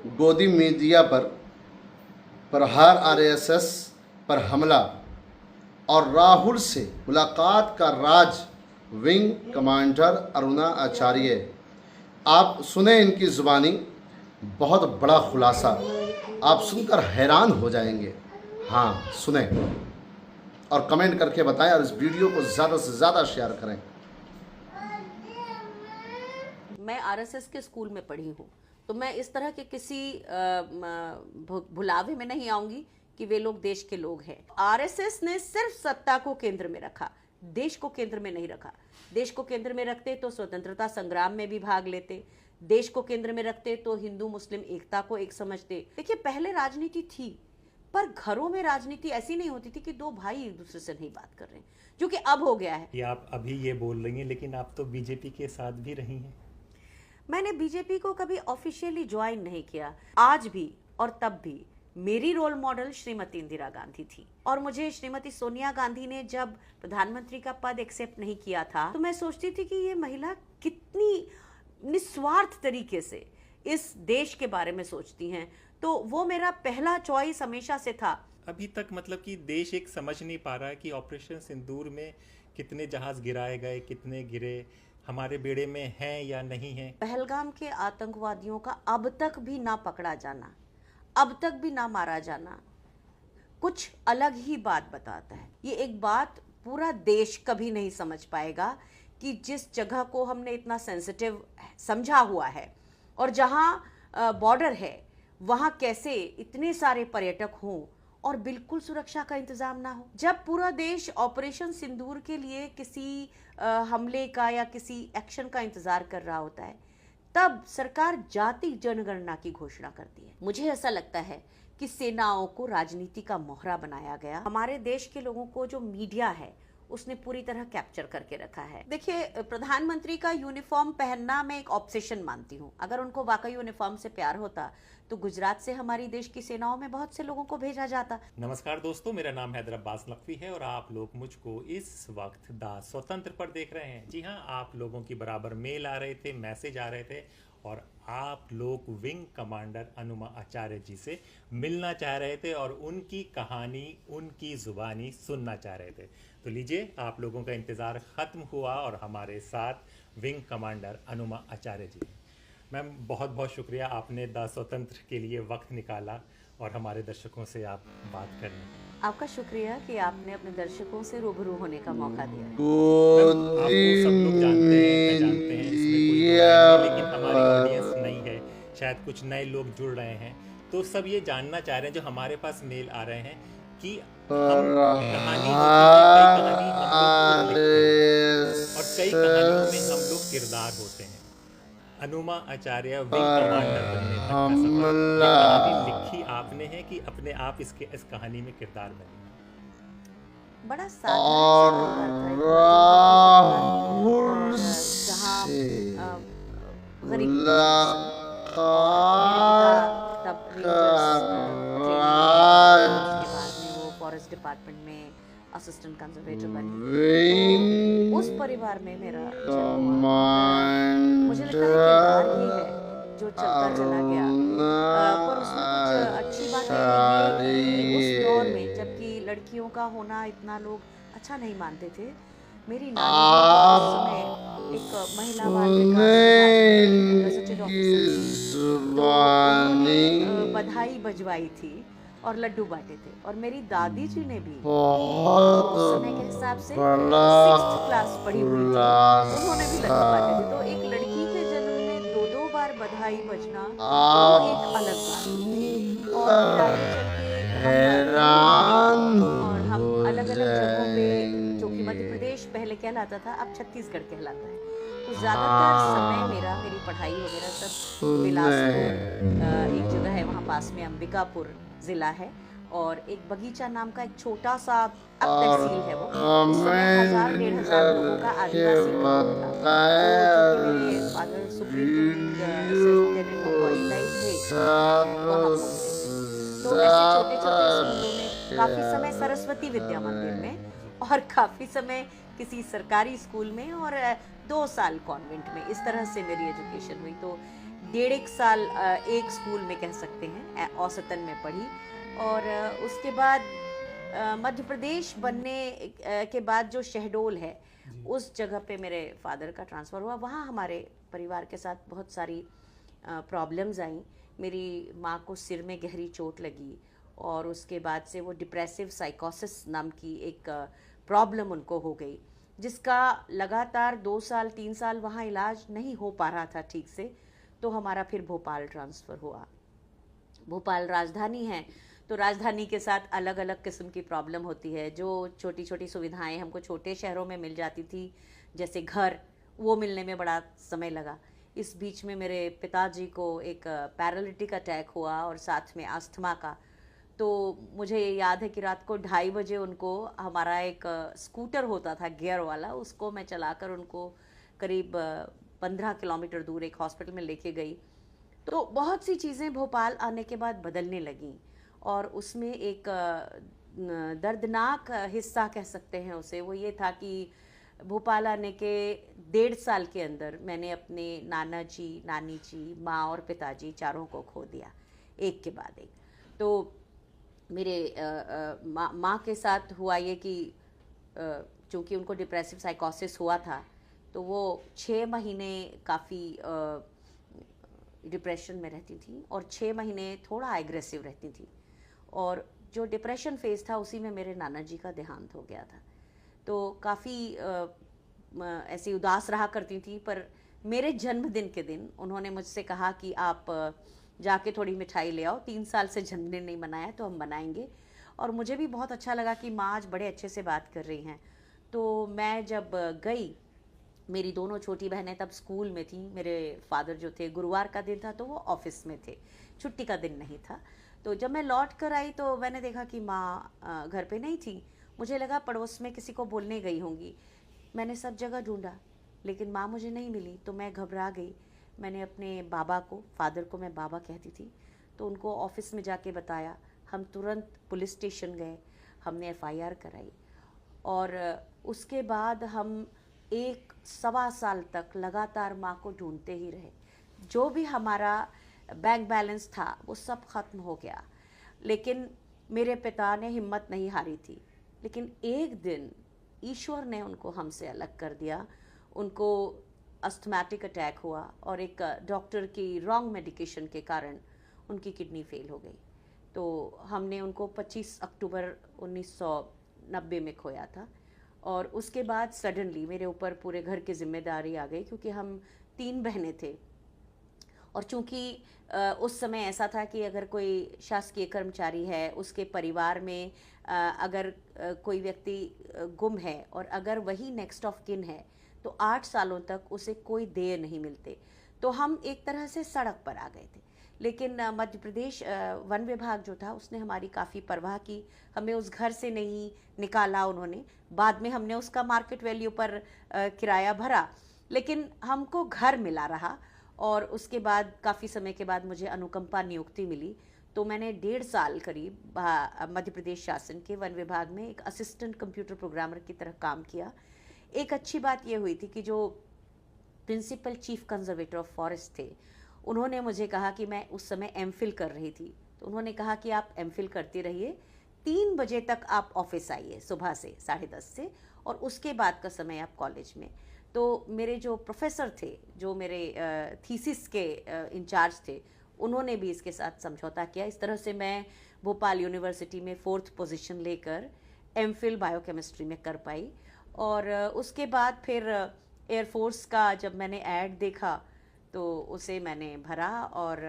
गोदी मीडिया पर प्रहार, आरएसएस पर हमला और राहुल से मुलाकात का राज विंग कमांडर अरुणा आचार्य। आप सुने इनकी ज़ुबानी, बहुत बड़ा खुलासा, आप सुनकर हैरान हो जाएंगे। हाँ सुने और कमेंट करके बताएं और इस वीडियो को ज़्यादा से ज़्यादा शेयर करें। मैं आरएसएस के स्कूल में पढ़ी हूँ, तो मैं इस तरह के किसी भुलावे में नहीं आऊंगी कि वे लोग देश के लोग हैं। आरएसएस ने सिर्फ सत्ता को केंद्र में रखा, देश को केंद्र में नहीं रखा। देश को केंद्र में रखते तो स्वतंत्रता संग्राम में भी भाग लेते, देश को केंद्र में रखते तो हिंदू मुस्लिम एकता को एक समझते। देखिए, पहले राजनीति थी, पर घरों में राजनीति ऐसी नहीं होती थी कि दो भाई एक दूसरे से नहीं बात कर रहे हैं, जो कि अब हो गया है। ये आप अभी ये बोल रही हैं, लेकिन आप तो बीजेपी के साथ भी रही हैं। मैंने बीजेपी को कभी ऑफिशियली ज्वाइन नहीं किया। आज भी और तब भी मेरी रोल मॉडल श्रीमती इंदिरा गांधी थी, और मुझे श्रीमती सोनिया गांधी ने जब प्रधानमंत्री का पद एक्सेप्ट नहीं किया था, तो मैं सोचती थी कि ये महिला कितनी निस्वार्थ तरीके से इस देश के बारे में सोचती हैं। तो वो मेरा पहला चॉइस हमेशा से था। अभी तक मतलब कि देश एक समझ नहीं पा रहा है कि ऑपरेशन सिंदूर में कितने जहाज गिराए गए, कितने गिरे, हमारे बेड़े में हैं या नहीं हैं। पहलगाम के आतंकवादियों का अब तक भी ना पकड़ा जाना, अब तक भी ना मारा जाना कुछ अलग ही बात बताता है। ये एक बात पूरा देश कभी नहीं समझ पाएगा कि जिस जगह को हमने इतना सेंसिटिव समझा हुआ है और जहां बॉर्डर है, वहां कैसे इतने सारे पर्यटक हों और बिल्कुल सुरक्षा का इंतजाम ना हो। जब पूरा देश ऑपरेशन सिंदूर के लिए किसी हमले का या किसी एक्शन का इंतजार कर रहा होता है, तब सरकार जाति जनगणना की घोषणा करती है। मुझे ऐसा लगता है कि सेनाओं को राजनीति का मोहरा बनाया गया। हमारे देश के लोगों को जो मीडिया है उसने पूरी तरह कैप्चर करके रखा है। देखिए, प्रधानमंत्री का यूनिफॉर्म पहनना मैं एक ऑब्सेशन मानती हूँ। अगर उनको वाकई यूनिफॉर्म से प्यार होता तो गुजरात से हमारी देश की सेनाओं में बहुत से लोगों को भेजा जाता। नमस्कार दोस्तों, मेरा नाम हैदर अब्बास नकवी है और आप लोग मुझको इस वक्त द स्वतंत्र पर देख रहे हैं। जी हाँ, आप लोगों की बराबर मेल आ रहे थे, मैसेज आ रहे थे और आप लोग विंग कमांडर अनुमा आचार्य जी से मिलना चाह रहे थे और उनकी कहानी, उनकी जुबानी सुनना चाह रहे थे। तो लीजिए, आप लोगों का इंतज़ार ख़त्म हुआ और हमारे साथ विंग कमांडर अनुमा आचार्य जी। मैम, बहुत बहुत शुक्रिया, आपने द स्वतंत्र के लिए वक्त निकाला और हमारे दर्शकों से आप बात करने। आपका शुक्रिया कि आपने अपने दर्शकों से रूबरू होने का मौका दिया। आपको सब लोग जानते हैं, जानते हैं, इसमें कोई नहीं, लेकिन हमारी ऑडियंस नहीं है, शायद कुछ नए लोग जुड़ रहे हैं, तो सब ये जानना चाह रहे हैं, जो हमारे पास मेल आ रहे हैं, कि कहानी और कई कहानियों में हम लोग किरदार होते हैं। अनुमा आचार्य विंग कमांडर बनने तक का सफर, ये कहानी लिखी आपने है कि अपने आप इस कहानी में किरदार बने? बड़ा साधारण जहाँ फॉरेस्ट डिपार्टमेंट में असिस्टेंट कंजर्वेटर बनी। उस परिवार में मेरा जन्म हुआ। मुझे लगता है किरदार ही है जो चलता चला गया, पर उसमें कुछ अच्छी बात है कि उस दौर में जबकि लड़कियों का होना इतना लोग अच्छा नहीं मानते थे, मेरी नानी उस समय एक महिला बधाई बजवाई थी और लड्डू बांटे थे, और मेरी दादी जी ने भी उस समय के हिसाब से 6th क्लास पढ़ी हुई थी, उन्होंने भी लड्डू बांटे थे। तो एक लड़की के जन्म में 2-2 बार बधाई बजना वो एक अलग बात थी। और आगे चल के और हम अलग अलग जगहों पे, जो कि मध्य प्रदेश पहले कहलाता था, अब छत्तीसगढ़ कहलाता है, तो ज़्यादातर समय मेरा, मेरी पढ़ाई वगैरह सब बिलासपुर एक जगह है, वहाँ पास में अंबिकापुर ज़िला है, और एक बगीचा नाम का एक छोटा सा, अब तहसील है वो, उसमें 1000-1500 लोगों का आदिवासी ग्राम था। तो मेरे फादर सुप्रीम तो ऐसे छोटे छोटे स्कूलों में, काफ़ी समय सरस्वती विद्या मंदिर में, और काफ़ी समय किसी सरकारी स्कूल में, और 2 साल कॉन्वेंट में। इस तरह से मेरी एजुकेशन हुई। तो डेढ़ एक साल एक स्कूल में कह सकते हैं औसतन में पढ़ी। और उसके बाद मध्य प्रदेश बनने के बाद जो शहडोल है उस जगह पे मेरे फादर का ट्रांसफ़र हुआ। वहाँ हमारे परिवार के साथ बहुत सारी प्रॉब्लम्स आई। मेरी माँ को सिर में गहरी चोट लगी और उसके बाद से वो डिप्रेसिव साइकोसिस नाम की एक प्रॉब्लम उनको हो गई, जिसका लगातार 2 साल 3 साल वहाँ इलाज नहीं हो पा रहा था ठीक से। तो हमारा फिर भोपाल ट्रांसफ़र हुआ। भोपाल राजधानी है, तो राजधानी के साथ अलग अलग किस्म की प्रॉब्लम होती है। जो छोटी छोटी सुविधाएं हमको छोटे शहरों में मिल जाती थी, जैसे घर, वो मिलने में बड़ा समय लगा। इस बीच में मेरे पिताजी को एक पैरालिटिक अटैक हुआ और साथ में अस्थमा का। तो मुझे याद है कि रात को 2:30 बजे उनको, हमारा एक स्कूटर होता था गियर वाला, उसको मैं चलाकर उनको करीब 15 किलोमीटर दूर एक हॉस्पिटल में लेके गई। तो बहुत सी चीज़ें भोपाल आने के बाद बदलने लगीं और उसमें एक दर्दनाक हिस्सा कह सकते हैं उसे, वो ये था कि भोपाल आने के 1.5 साल के अंदर मैंने अपने नाना जी, नानी जी, माँ और पिताजी चारों को खो दिया, एक के बाद एक। तो मेरे माँ के साथ हुआ ये कि चूँकि उनको डिप्रेसिव साइकोसिस हुआ था, तो वो 6 महीने काफ़ी डिप्रेशन में रहती थी और 6 महीने थोड़ा एग्रेसिव रहती थी। और जो डिप्रेशन फेज़ था उसी में मेरे नाना जी का देहांत हो गया था। तो काफ़ी ऐसी उदास रहा करती थी। पर मेरे जन्मदिन के दिन उन्होंने मुझसे कहा कि आप जाके थोड़ी मिठाई ले आओ, 3 साल से जन्मदिन नहीं मनाया तो हम मनाएंगे। और मुझे भी बहुत अच्छा लगा कि माँ आज बड़े अच्छे से बात कर रही हैं। तो मैं जब गई, मेरी दोनों छोटी बहनें तब स्कूल में थीं। मेरे फादर जो थे, गुरुवार का दिन था तो वो ऑफिस में थे, छुट्टी का दिन नहीं था। तो जब मैं लौट कर आई तो मैंने देखा कि माँ घर पे नहीं थी। मुझे लगा पड़ोस में किसी को बोलने गई होंगी। मैंने सब जगह ढूंढा लेकिन माँ मुझे नहीं मिली, तो मैं घबरा गई। मैंने अपने बाबा को, फादर को मैं बाबा कहती थी, तो उनको ऑफिस में जाके बताया। हम तुरंत पुलिस स्टेशन गए, हमने FIR कराई और उसके बाद हम 1-1.25 साल तक लगातार माँ को ढूंढते ही रहे। जो भी हमारा बैंक बैलेंस था वो सब खत्म हो गया, लेकिन मेरे पिता ने हिम्मत नहीं हारी थी। लेकिन एक दिन ईश्वर ने उनको हमसे अलग कर दिया। उनको अस्थमैटिक अटैक हुआ और एक डॉक्टर की रॉन्ग मेडिकेशन के कारण उनकी किडनी फेल हो गई। तो हमने उनको 25 अक्टूबर 1990 में खोया था। और उसके बाद सडनली मेरे ऊपर पूरे घर की जिम्मेदारी आ गई, क्योंकि हम 3 बहनें थे। और चूँकि उस समय ऐसा था कि अगर कोई शासकीय कर्मचारी है, उसके परिवार में अगर कोई व्यक्ति गुम है और अगर वही नेक्स्ट ऑफ किन है, तो 8 सालों तक उसे कोई देय नहीं मिलते। तो हम एक तरह से सड़क पर आ गए थे। लेकिन मध्य प्रदेश वन विभाग जो था उसने हमारी काफ़ी परवाह की, हमें उस घर से नहीं निकाला उन्होंने। बाद में हमने उसका मार्केट वैल्यू पर किराया भरा, लेकिन हमको घर मिला रहा। और उसके बाद काफ़ी समय के बाद मुझे अनुकंपा नियुक्ति मिली, तो मैंने 1.5 साल करीब मध्य प्रदेश शासन के वन विभाग में एक असिस्टेंट कंप्यूटर प्रोग्रामर की तरह काम किया। एक अच्छी बात ये हुई थी कि जो principal chief conservator of forest थे, उन्होंने मुझे कहा कि मैं उस समय MPhil कर रही थी, तो उन्होंने कहा कि आप MPhil करती रहिए, 3 बजे तक आप ऑफिस आइए सुबह से 10:30 से, और उसके बाद का समय आप कॉलेज में। तो मेरे जो प्रोफेसर थे, जो मेरे थीसिस के इंचार्ज थे, उन्होंने भी इसके साथ समझौता किया। इस तरह से मैं भोपाल यूनिवर्सिटी में 4th पोजीशन लेकर MPhil बायोकेमिस्ट्री में कर पाई। और उसके बाद फिर एयरफोर्स का जब मैंने ऐड देखा तो उसे मैंने भरा। और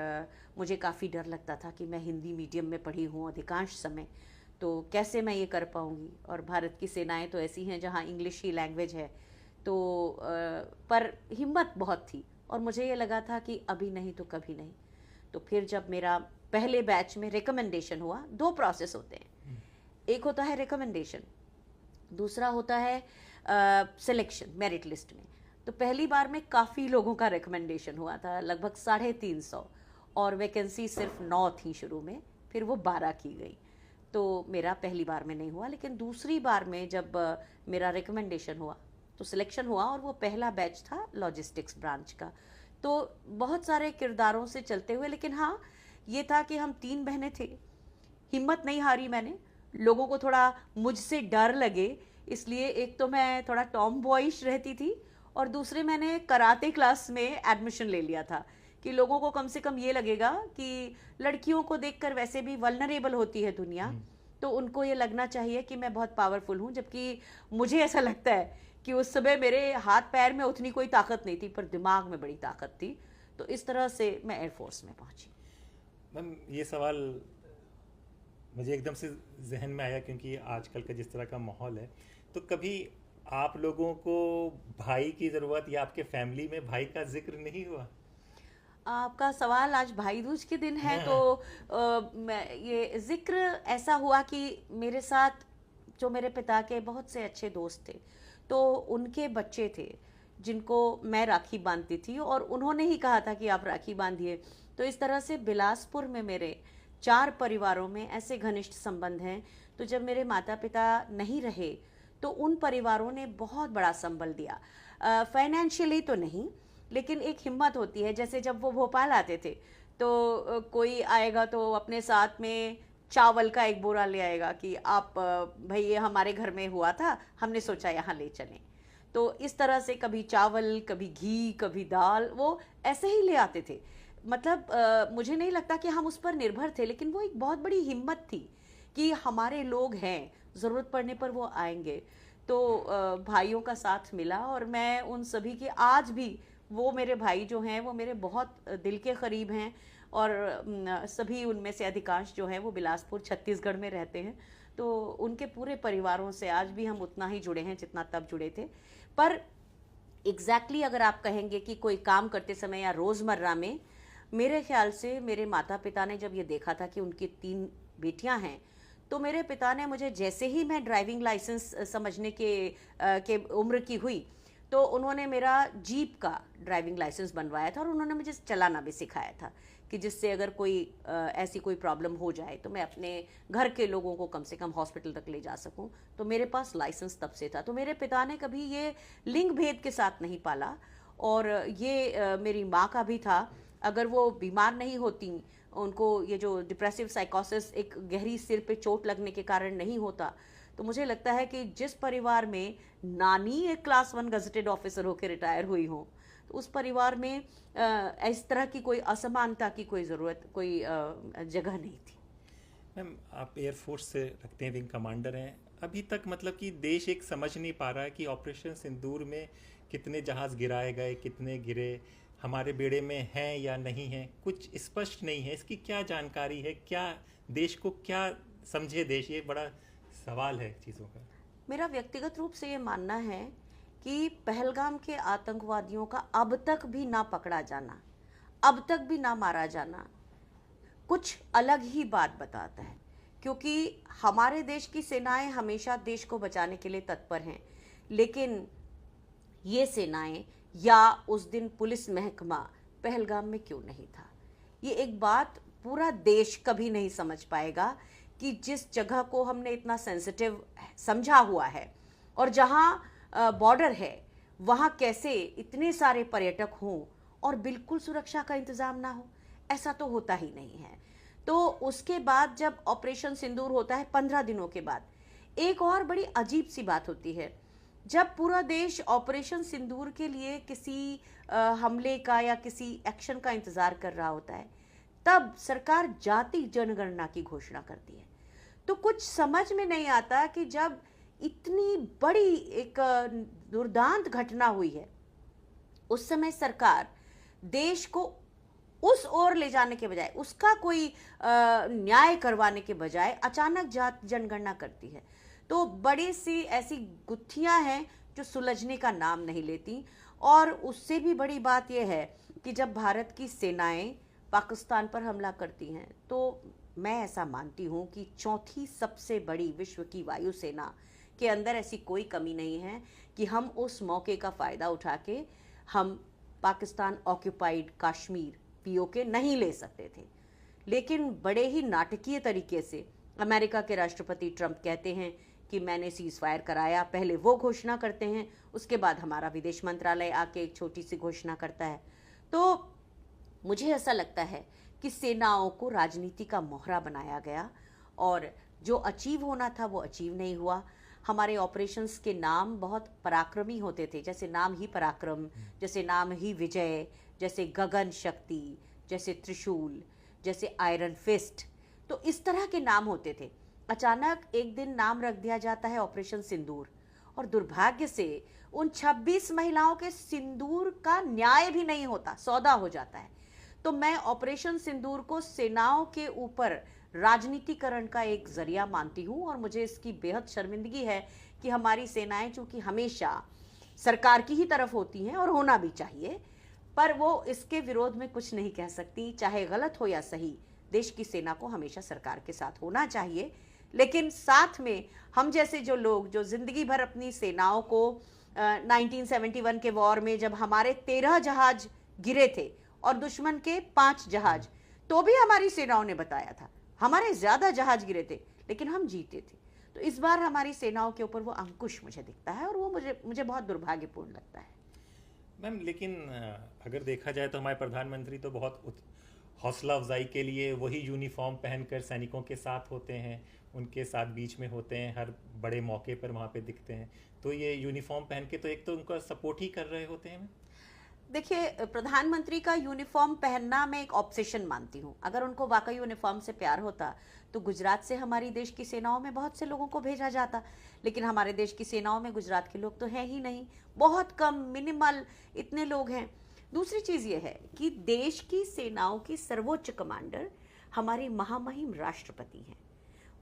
मुझे काफ़ी डर लगता था कि मैं हिंदी मीडियम में पढ़ी हूँ अधिकांश समय, तो कैसे मैं ये कर पाऊँगी। और भारत की सेनाएं तो ऐसी हैं जहाँ इंग्लिश ही लैंग्वेज है। तो पर हिम्मत बहुत थी और मुझे ये लगा था कि अभी नहीं तो कभी नहीं। तो फिर जब मेरा पहले बैच में रिकमेंडेशन हुआ, 2 प्रोसेस होते हैं, एक होता है रिकमेंडेशन, दूसरा होता है सिलेक्शन मेरिट लिस्ट में। तो पहली बार में काफ़ी लोगों का रिकमेंडेशन हुआ था, लगभग 350, और वैकेंसी सिर्फ 9 थी शुरू में, फिर वो 12 की गई। तो मेरा पहली बार में नहीं हुआ, लेकिन दूसरी बार में जब मेरा रिकमेंडेशन हुआ तो सिलेक्शन हुआ, और वो पहला बैच था लॉजिस्टिक्स ब्रांच का। तो बहुत सारे किरदारों से चलते हुए, लेकिन हाँ ये था कि हम 3 बहनें थे, हिम्मत नहीं हारी मैंने। लोगों को थोड़ा मुझसे डर लगे, इसलिए एक तो मैं थोड़ा टॉम बॉयिश रहती थी, और दूसरे मैंने कराटे क्लास में एडमिशन ले लिया था कि लोगों को कम से कम ये लगेगा कि लड़कियों को देखकर वैसे भी वल्नरेबल होती है दुनिया, तो उनको ये लगना चाहिए कि मैं बहुत पावरफुल हूँ, जबकि मुझे ऐसा लगता है कि उस समय मेरे हाथ पैर में उतनी कोई ताकत नहीं थी, पर दिमाग में बड़ी ताकत थी। तो इस तरह से मैं एयरफोर्स में पहुंची। मैम, ये सवाल मुझे एकदम से जहन में आया क्योंकि आजकल का जिस तरह का माहौल है, तो कभी आप लोगों को भाई की ज़रूरत या आपके फैमिली में भाई का जिक्र नहीं हुआ? आपका सवाल आज भाई दूज के दिन है, तो ये जिक्र ऐसा हुआ कि मेरे साथ जो मेरे पिता के बहुत से अच्छे दोस्त थे, तो उनके बच्चे थे जिनको मैं राखी बांधती थी, और उन्होंने ही कहा था कि आप राखी बांधिए। तो इस तरह से बिलासपुर में मेरे 4 परिवारों में ऐसे घनिष्ठ संबंध हैं। तो जब मेरे माता पिता नहीं रहे तो उन परिवारों ने बहुत बड़ा संबल दिया, फाइनेंशियली तो नहीं, लेकिन एक हिम्मत होती है। जैसे जब वो भोपाल आते थे तो कोई आएगा तो अपने साथ में चावल का एक बोरा ले आएगा कि आप भाई ये हमारे घर में हुआ था, हमने सोचा यहाँ ले चलें। तो इस तरह से कभी चावल, कभी घी, कभी दाल, वो ऐसे ही ले आते थे। मतलब मुझे नहीं लगता कि हम उस पर निर्भर थे, लेकिन वो एक बहुत बड़ी हिम्मत थी कि हमारे लोग हैं, ज़रूरत पड़ने पर वो आएंगे। तो भाइयों का साथ मिला, और मैं उन सभी के आज भी, वो मेरे भाई जो हैं वो मेरे बहुत दिल के करीब हैं, और सभी उनमें से अधिकांश जो हैं वो बिलासपुर छत्तीसगढ़ में रहते हैं। तो उनके पूरे परिवारों से आज भी हम उतना ही जुड़े हैं जितना तब जुड़े थे। पर एग्जैक्टली अगर आप कहेंगे कि कोई काम करते समय या रोज़मर्रा में, मेरे ख्याल से मेरे माता पिता ने जब ये देखा था कि उनकी 3 बेटियां हैं, तो मेरे पिता ने मुझे, जैसे ही मैं ड्राइविंग लाइसेंस समझने के उम्र की हुई, तो उन्होंने मेरा जीप का ड्राइविंग लाइसेंस बनवाया था, और उन्होंने मुझे चलाना भी सिखाया था कि जिससे अगर कोई ऐसी कोई प्रॉब्लम हो जाए तो मैं अपने घर के लोगों को कम से कम हॉस्पिटल तक ले जा सकूं। तो मेरे पास लाइसेंस तब से था। तो मेरे पिता ने कभी ये लिंग भेद के साथ नहीं पाला, और ये मेरी माँ का भी था। अगर वो बीमार नहीं होती, उनको ये जो डिप्रेसिव साइकोसिस एक गहरी सिर पे चोट लगने के कारण नहीं होता, तो मुझे लगता है कि जिस परिवार में नानी एक क्लास 1 गजेटेड ऑफिसर होकर रिटायर हुई हो, तो उस परिवार में इस तरह की कोई असमानता की कोई ज़रूरत, कोई जगह नहीं थी। मैम, आप एयरफोर्स से रखते हैं, विंग कमांडर हैं। अभी तक मतलब कि देश एक समझ नहीं पा रहा है कि ऑपरेशन सिंदूर में कितने जहाज़ गिराए गए, कितने गिरे, हमारे बेड़े में हैं या नहीं हैं, कुछ स्पष्ट नहीं है। इसकी क्या जानकारी है? क्या देश को क्या समझे देश? ये बड़ा सवाल है चीज़ों का। मेरा व्यक्तिगत रूप से ये मानना है कि पहलगाम के आतंकवादियों का अब तक भी ना पकड़ा जाना, अब तक भी ना मारा जाना, कुछ अलग ही बात बताता है। क्योंकि हमारे देश की सेनाएं हमेशा देश को बचाने के लिए तत्पर हैं, लेकिन ये सेनाएं या उस दिन पुलिस महकमा पहलगाम में क्यों नहीं था, ये एक बात पूरा देश कभी नहीं समझ पाएगा कि जिस जगह को हमने इतना सेंसिटिव समझा हुआ है, और जहाँ बॉर्डर है, वहाँ कैसे इतने सारे पर्यटक हों और बिल्कुल सुरक्षा का इंतज़ाम ना हो। ऐसा तो होता ही नहीं है। तो उसके बाद जब ऑपरेशन सिंदूर होता है 15 दिनों के बाद, एक और बड़ी अजीब सी बात होती है। जब पूरा देश ऑपरेशन सिंदूर के लिए किसी हमले का या किसी एक्शन का इंतज़ार कर रहा होता है, तब सरकार जाति जनगणना की घोषणा करती है। तो कुछ समझ में नहीं आता कि जब इतनी बड़ी एक दुर्दांत घटना हुई है, उस समय सरकार देश को उस ओर ले जाने के बजाय, उसका कोई न्याय करवाने के बजाय अचानक जाति जनगणना करती है। तो बड़ी सी ऐसी गुत्थियां हैं जो सुलझने का नाम नहीं लेती। और उससे भी बड़ी बात यह है कि जब भारत की सेनाएं पाकिस्तान पर हमला करती हैं, तो मैं ऐसा मानती हूँ कि चौथी सबसे बड़ी विश्व की वायुसेना के अंदर ऐसी कोई कमी नहीं है कि हम उस मौके का फ़ायदा उठा के हम पाकिस्तान ऑक्यूपाइड कश्मीर पीओके नहीं ले सकते थे। लेकिन बड़े ही नाटकीय तरीके से अमेरिका के राष्ट्रपति ट्रंप कहते हैं कि मैंने सीज़ फायर कराया। पहले वो घोषणा करते हैं, उसके बाद हमारा विदेश मंत्रालय आके एक छोटी सी घोषणा करता है। तो मुझे ऐसा लगता है कि सेनाओं को राजनीति का मोहरा बनाया गया और जो अचीव होना था वो अचीव नहीं हुआ। हमारे ऑपरेशंस के नाम बहुत पराक्रमी होते थे, जैसे नाम ही पराक्रम, जैसे नाम ही विजय, जैसे गगन शक्ति, जैसे त्रिशूल, जैसे आयरन फिस्ट। तो इस तरह के नाम होते थे। अचानक एक दिन नाम रख दिया जाता है ऑपरेशन सिंदूर, और दुर्भाग्य से उन 26 महिलाओं के सिंदूर का न्याय भी नहीं होता, सौदा हो जाता है। तो मैं ऑपरेशन सिंदूर को सेनाओं के ऊपर राजनीतिकरण का एक जरिया मानती हूँ, और मुझे इसकी बेहद शर्मिंदगी है कि हमारी सेनाएं चूंकि हमेशा सरकार की ही तरफ होती हैं, और होना भी चाहिए, पर वो इसके विरोध में कुछ नहीं कह सकती। चाहे गलत हो या सही, देश की सेना को हमेशा सरकार के साथ होना चाहिए। लेकिन साथ में हम जैसे जो लोग जो जिंदगी भर अपनी सेनाओं को 1971 के वॉर में जब हमारे 13 जहाज गिरे थे और दुश्मन के 5 जहाज, तो भी हमारी सेनाओं ने बताया था हमारे ज्यादा जहाज गिरे थे लेकिन हम जीते थे। तो इस बार हमारी सेनाओं के ऊपर वो अंकुश मुझे दिखता है, और वो मुझे बहुत दुर्भाग्यपूर्ण लगता है। मैम, लेकिन अगर देखा जाए तो हमारे प्रधानमंत्री तो बहुत हौसला अफजाई के लिए वही यूनिफॉर्म पहनकर सैनिकों के साथ होते हैं, उनके साथ बीच में होते हैं, हर बड़े मौके पर वहाँ पे दिखते हैं। तो ये यूनिफॉर्म पहन के तो एक तो उनका सपोर्ट ही कर रहे होते हैं। देखिए, प्रधानमंत्री का यूनिफॉर्म पहनना मैं एक ऑब्सेशन मानती हूँ। अगर उनको वाकई यूनिफॉर्म से प्यार होता तो गुजरात से हमारी देश की सेनाओं में बहुत से लोगों को भेजा जाता, लेकिन हमारे देश की सेनाओं में गुजरात के लोग तो हैं ही नहीं, बहुत कम, मिनिमल इतने लोग हैं। दूसरी चीज़ ये है कि देश की सेनाओं की सर्वोच्च कमांडर हमारी महामहिम राष्ट्रपति हैं।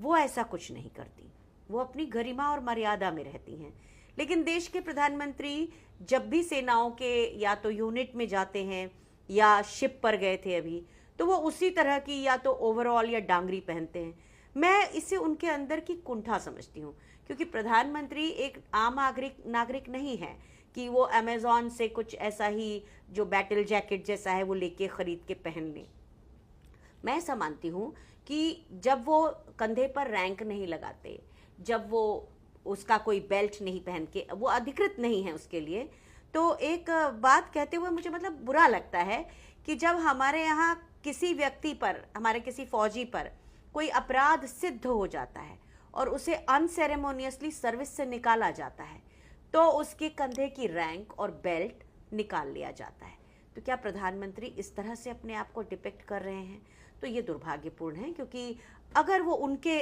वो ऐसा कुछ नहीं करती, वो अपनी गरिमा और मर्यादा में रहती हैं। लेकिन देश के प्रधानमंत्री जब भी सेनाओं के या तो यूनिट में जाते हैं या शिप पर गए थे अभी, तो वो उसी तरह की या तो ओवरऑल या डांगरी पहनते हैं। मैं इसे उनके अंदर की कुंठा समझती हूँ, क्योंकि प्रधानमंत्री एक आम नागरिक नहीं है कि वो अमेज़ॉन से कुछ ऐसा ही जो बैटल जैकेट जैसा है वो लेके खरीद के पहन लें। मैं ऐसा मानती हूँ कि जब वो कंधे पर रैंक नहीं लगाते, जब वो उसका कोई बेल्ट नहीं पहन के, वो अधिकृत नहीं है उसके लिए, तो एक बात कहते हुए मुझे मतलब बुरा लगता है कि जब हमारे यहाँ किसी व्यक्ति पर, हमारे किसी फौजी पर कोई अपराध सिद्ध हो जाता है और उसे अनसेरेमोनियसली सर्विस से निकाला जाता है, तो उसके कंधे की रैंक और बेल्ट निकाल लिया जाता है। तो क्या प्रधानमंत्री इस तरह से अपने आप को डिपिक्ट कर रहे हैं? तो ये दुर्भाग्यपूर्ण है, क्योंकि अगर वो उनके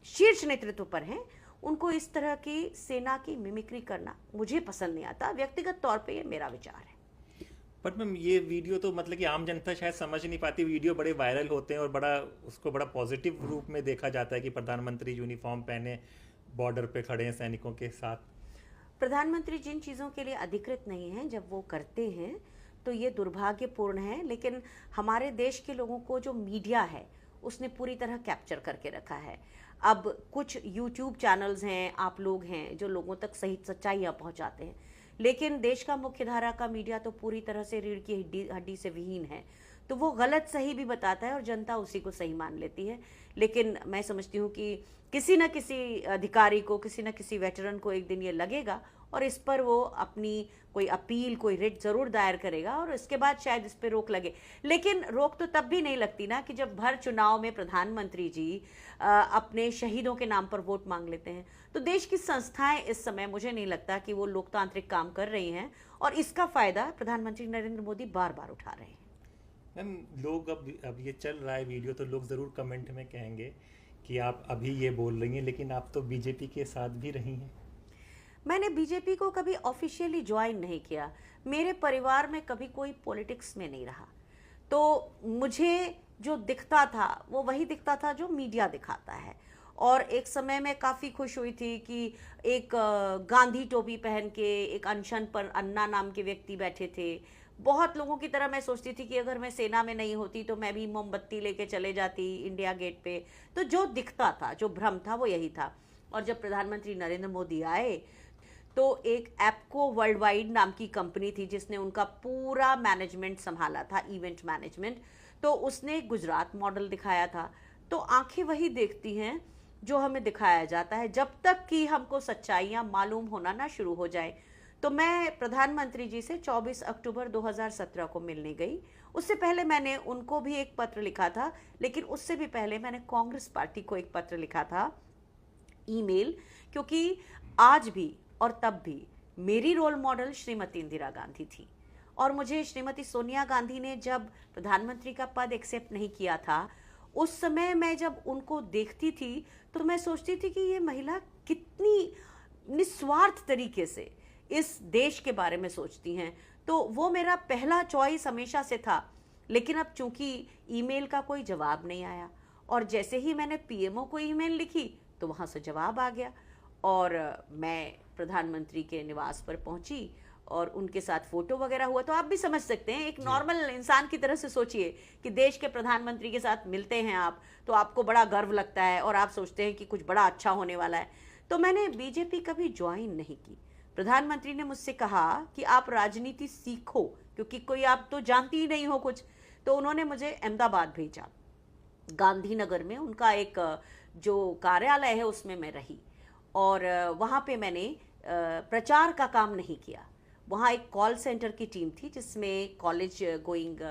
शीर्ष नेतृत्व पर हैं, उनको इस तरह की सेना की मिमिक्री करना मुझे पसंद नहीं आता। व्यक्तिगत तौर पे ये मेरा विचार है। बट मैम, ये वीडियो तो मतलब कि आम जनता शायद समझ नहीं पाती। वीडियो बड़े वायरल होते हैं और उसको बड़ा पॉजिटिव रूप में देखा जाता है कि प्रधानमंत्री यूनिफॉर्म पहने बॉर्डर पे खड़े हैं सैनिकों के साथ। प्रधानमंत्री जिन चीज़ों के लिए अधिकृत नहीं हैं, जब वो करते हैं तो ये दुर्भाग्यपूर्ण है। लेकिन हमारे देश के लोगों को जो मीडिया है उसने पूरी तरह कैप्चर करके रखा है। अब कुछ यूट्यूब चैनल्स हैं, आप लोग हैं जो लोगों तक सही सच्चाइयाँ पहुँचाते हैं, लेकिन देश का मुख्य धारा का मीडिया तो पूरी तरह से रीढ़ की हड्डी से विहीन है। तो वो गलत सही भी बताता है और जनता उसी को सही मान लेती है। लेकिन मैं समझती हूँ कि किसी न किसी अधिकारी को, किसी न किसी वेटरन को एक दिन ये लगेगा और इस पर वो अपनी कोई अपील, कोई रिट ज़रूर दायर करेगा, और इसके बाद शायद इस पर रोक लगे। लेकिन रोक तो तब भी नहीं लगती ना कि जब भर चुनाव में प्रधानमंत्री जी अपने शहीदों के नाम पर वोट मांग लेते हैं। तो देश की संस्थाएं इस समय मुझे नहीं लगता कि वो लोकतांत्रिक काम कर रही हैं, और इसका फ़ायदा प्रधानमंत्री नरेंद्र मोदी बार बार उठा रहे हैं। मैम, लोग अब ये चल रहा है वीडियो, तो लोग ज़रूर कमेंट में कहेंगे कि आप अभी ये बोल रही हैं, लेकिन आप तो बीजेपी के साथ भी रही हैं। मैंने बीजेपी को कभी ऑफिशियली ज्वाइन नहीं किया। मेरे परिवार में कभी कोई पॉलिटिक्स में नहीं रहा, तो मुझे जो दिखता था वो वही दिखता था जो मीडिया दिखाता है। और एक समय में काफ़ी खुश हुई थी कि एक गांधी टोपी पहन के एक अनशन पर अन्ना नाम के व्यक्ति बैठे थे। बहुत लोगों की तरह मैं सोचती थी कि अगर मैं सेना में नहीं होती तो मैं भी मोमबत्ती लेके चले जाती इंडिया गेट पे। तो जो दिखता था, जो भ्रम था, वो यही था। और जब प्रधानमंत्री नरेंद्र मोदी आए तो एक एप्को वर्ल्ड वाइड नाम की कंपनी थी जिसने उनका पूरा मैनेजमेंट संभाला था, इवेंट मैनेजमेंट। तो उसने गुजरात मॉडल दिखाया था। तो आंखें वही देखती हैं जो हमें दिखाया जाता है। जब तक कि हमको सच्चाइयाँ मालूम होना ना शुरू हो जाए, तो मैं प्रधानमंत्री जी से 24 अक्टूबर 2017 को मिलने गई। उससे पहले मैंने उनको भी एक पत्र लिखा था, लेकिन उससे भी पहले मैंने कांग्रेस पार्टी को एक पत्र लिखा था, ईमेल, क्योंकि आज भी और तब भी मेरी रोल मॉडल श्रीमती इंदिरा गांधी थी। और मुझे श्रीमती सोनिया गांधी ने जब प्रधानमंत्री का पद एक्सेप्ट नहीं किया था, उस समय मैं जब उनको देखती थी तो मैं सोचती थी कि ये महिला कितनी निस्वार्थ तरीके से इस देश के बारे में सोचती हैं। तो वो मेरा पहला चॉइस हमेशा से था। लेकिन अब चूंकि ईमेल का कोई जवाब नहीं आया, और जैसे ही मैंने पीएमओ को ईमेल लिखी तो वहाँ से जवाब आ गया, और मैं प्रधानमंत्री के निवास पर पहुंची और उनके साथ फोटो वगैरह हुआ। तो आप भी समझ सकते हैं, एक नॉर्मल इंसान की तरह से सोचिए कि देश के प्रधानमंत्री के साथ मिलते हैं आप, तो आपको बड़ा गर्व लगता है और आप सोचते हैं कि कुछ बड़ा अच्छा होने वाला है। तो मैंने बीजेपी कभी ज्वाइन नहीं की। प्रधानमंत्री ने मुझसे कहा कि आप राजनीति सीखो, क्योंकि कोई आप तो जानती ही नहीं हो कुछ। तो उन्होंने मुझे अहमदाबाद भेजा, गांधीनगर में उनका एक जो कार्यालय है उसमें मैं रही, और वहाँ पे मैंने प्रचार का काम नहीं किया। वहाँ एक कॉल सेंटर की टीम थी जिसमें कॉलेज गोइंग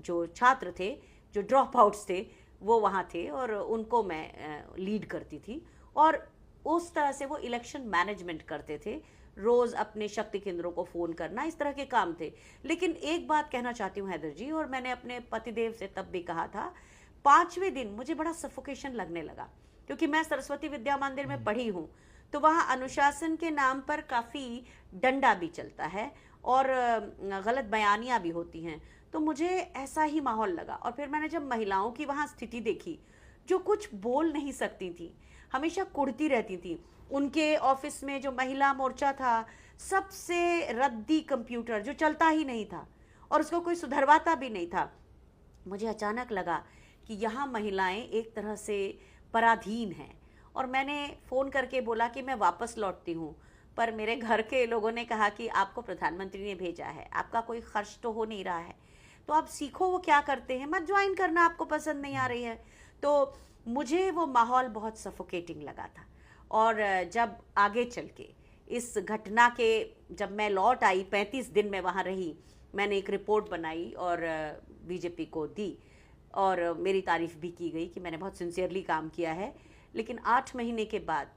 जो छात्र थे, जो ड्रॉप आउट्स थे, वो वहाँ थे और उनको मैं लीड करती थी। और उस तरह से वो इलेक्शन मैनेजमेंट करते थे, रोज़ अपने शक्ति केंद्रों को फ़ोन करना, इस तरह के काम थे। लेकिन एक बात कहना चाहती हूँ हैदर जी, और मैंने अपने पतिदेव से तब भी कहा था, 5वें दिन मुझे बड़ा सफोकेशन लगने लगा, क्योंकि मैं सरस्वती विद्या मंदिर में पढ़ी हूँ। तो वहाँ अनुशासन के नाम पर काफ़ी डंडा भी चलता है और गलत बयानियाँ भी होती हैं। तो मुझे ऐसा ही माहौल लगा। और फिर मैंने जब महिलाओं की वहाँ स्थिति देखी, जो कुछ बोल नहीं सकती थी, हमेशा कुढ़ती रहती थी, उनके ऑफिस में जो महिला मोर्चा था, सबसे रद्दी कंप्यूटर जो चलता ही नहीं था और उसको कोई सुधरवाता भी नहीं था, मुझे अचानक लगा कि यहाँ महिलाएं एक तरह से पराधीन हैं। और मैंने फ़ोन करके बोला कि मैं वापस लौटती हूँ, पर मेरे घर के लोगों ने कहा कि आपको प्रधानमंत्री ने भेजा है, आपका कोई खर्च तो हो नहीं रहा है, तो आप सीखो वो क्या करते हैं, मत ज्वाइन करना, आपको पसंद नहीं आ रही है। तो मुझे वो माहौल बहुत सफोकेटिंग लगा था। और जब आगे चल के इस घटना के, जब मैं लौट आई, 35 दिन में वहाँ रही, मैंने एक रिपोर्ट बनाई और बीजेपी को दी, और मेरी तारीफ़ भी की गई कि मैंने बहुत सिंसियरली काम किया है। लेकिन 8 महीने के बाद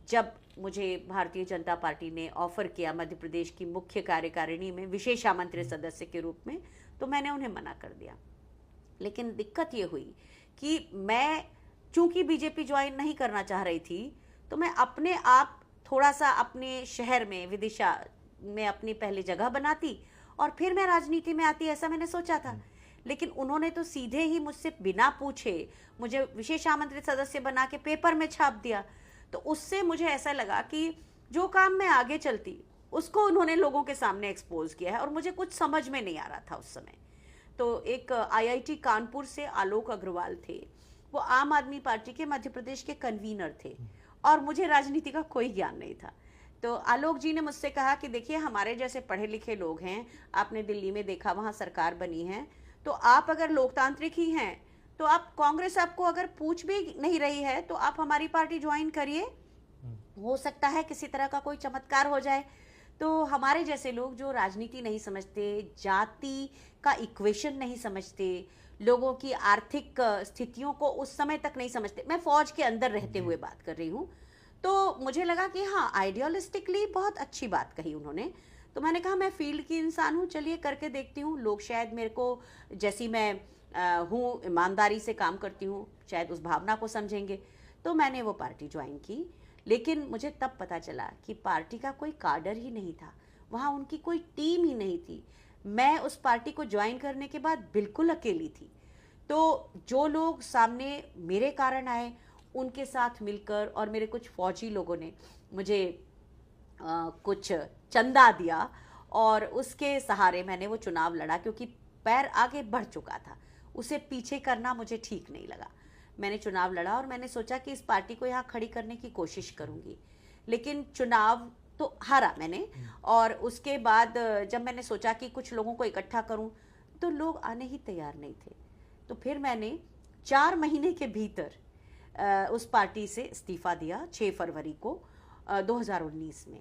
जब मुझे भारतीय जनता पार्टी ने ऑफ़र किया मध्य प्रदेश की मुख्य कार्यकारिणी में विशेष आमंत्रित सदस्य के रूप में, तो मैंने उन्हें मना कर दिया। लेकिन दिक्कत ये हुई कि मैं चूंकि बीजेपी ज्वाइन नहीं करना चाह रही थी, तो मैं अपने आप थोड़ा सा अपने शहर में, विदिशा में अपनी पहली जगह बनाती और फिर मैं राजनीति में आती, ऐसा मैंने सोचा था। लेकिन उन्होंने तो सीधे ही मुझसे बिना पूछे मुझे विशेष आमंत्रित सदस्य बना के पेपर में छाप दिया। तो उससे मुझे ऐसा लगा कि जो काम मैं आगे चलती उसको उन्होंने लोगों के सामने एक्सपोज किया है, और मुझे कुछ समझ में नहीं आ रहा था उस समय। तो एक आईआईटी कानपुर से आलोक अग्रवाल थे, वो आम आदमी पार्टी के मध्य प्रदेश के कन्वीनर थे, और मुझे राजनीति का कोई ज्ञान नहीं था। तो आलोक जी ने मुझसे कहा कि देखिए, हमारे जैसे पढ़े लिखे लोग हैं, आपने दिल्ली में देखा वहाँ सरकार बनी है, तो आप अगर लोकतांत्रिक ही हैं तो आप, कांग्रेस आपको अगर पूछ भी नहीं रही है तो आप हमारी पार्टी ज्वाइन करिए, हो सकता है किसी तरह का कोई चमत्कार हो जाए। तो हमारे जैसे लोग जो राजनीति नहीं समझते, जाति का इक्वेशन नहीं समझते, लोगों की आर्थिक स्थितियों को उस समय तक नहीं समझते, मैं फौज के अंदर रहते हुए बात कर रही हूँ, तो मुझे लगा कि हाँ, आइडियलिस्टिकली बहुत अच्छी बात कही उन्होंने। तो मैंने कहा मैं फील्ड की इंसान हूँ, चलिए करके देखती हूँ, लोग शायद मेरे को, जैसी मैं हूँ, ईमानदारी से काम करती हूँ, शायद उस भावना को समझेंगे। तो मैंने वो पार्टी ज्वाइन की। लेकिन मुझे तब पता चला कि पार्टी का कोई काडर ही नहीं था, वहाँ उनकी कोई टीम ही नहीं थी। मैं उस पार्टी को ज्वाइन करने के बाद बिल्कुल अकेली थी। तो जो लोग सामने मेरे कारण आए, उनके साथ मिलकर, और मेरे कुछ फौजी लोगों ने मुझे कुछ चंदा दिया, और उसके सहारे मैंने वो चुनाव लड़ा, क्योंकि पैर आगे बढ़ चुका था, उसे पीछे करना मुझे ठीक नहीं लगा। मैंने चुनाव लड़ा और मैंने सोचा कि इस पार्टी को यहाँ खड़ी करने की कोशिश करूँगी। लेकिन चुनाव तो हारा मैंने, और उसके बाद जब मैंने सोचा कि कुछ लोगों को इकट्ठा करूँ, तो लोग आने ही तैयार नहीं थे। तो फिर मैंने 4 महीने के भीतर उस पार्टी से इस्तीफ़ा दिया, 6 फरवरी को 2019 में।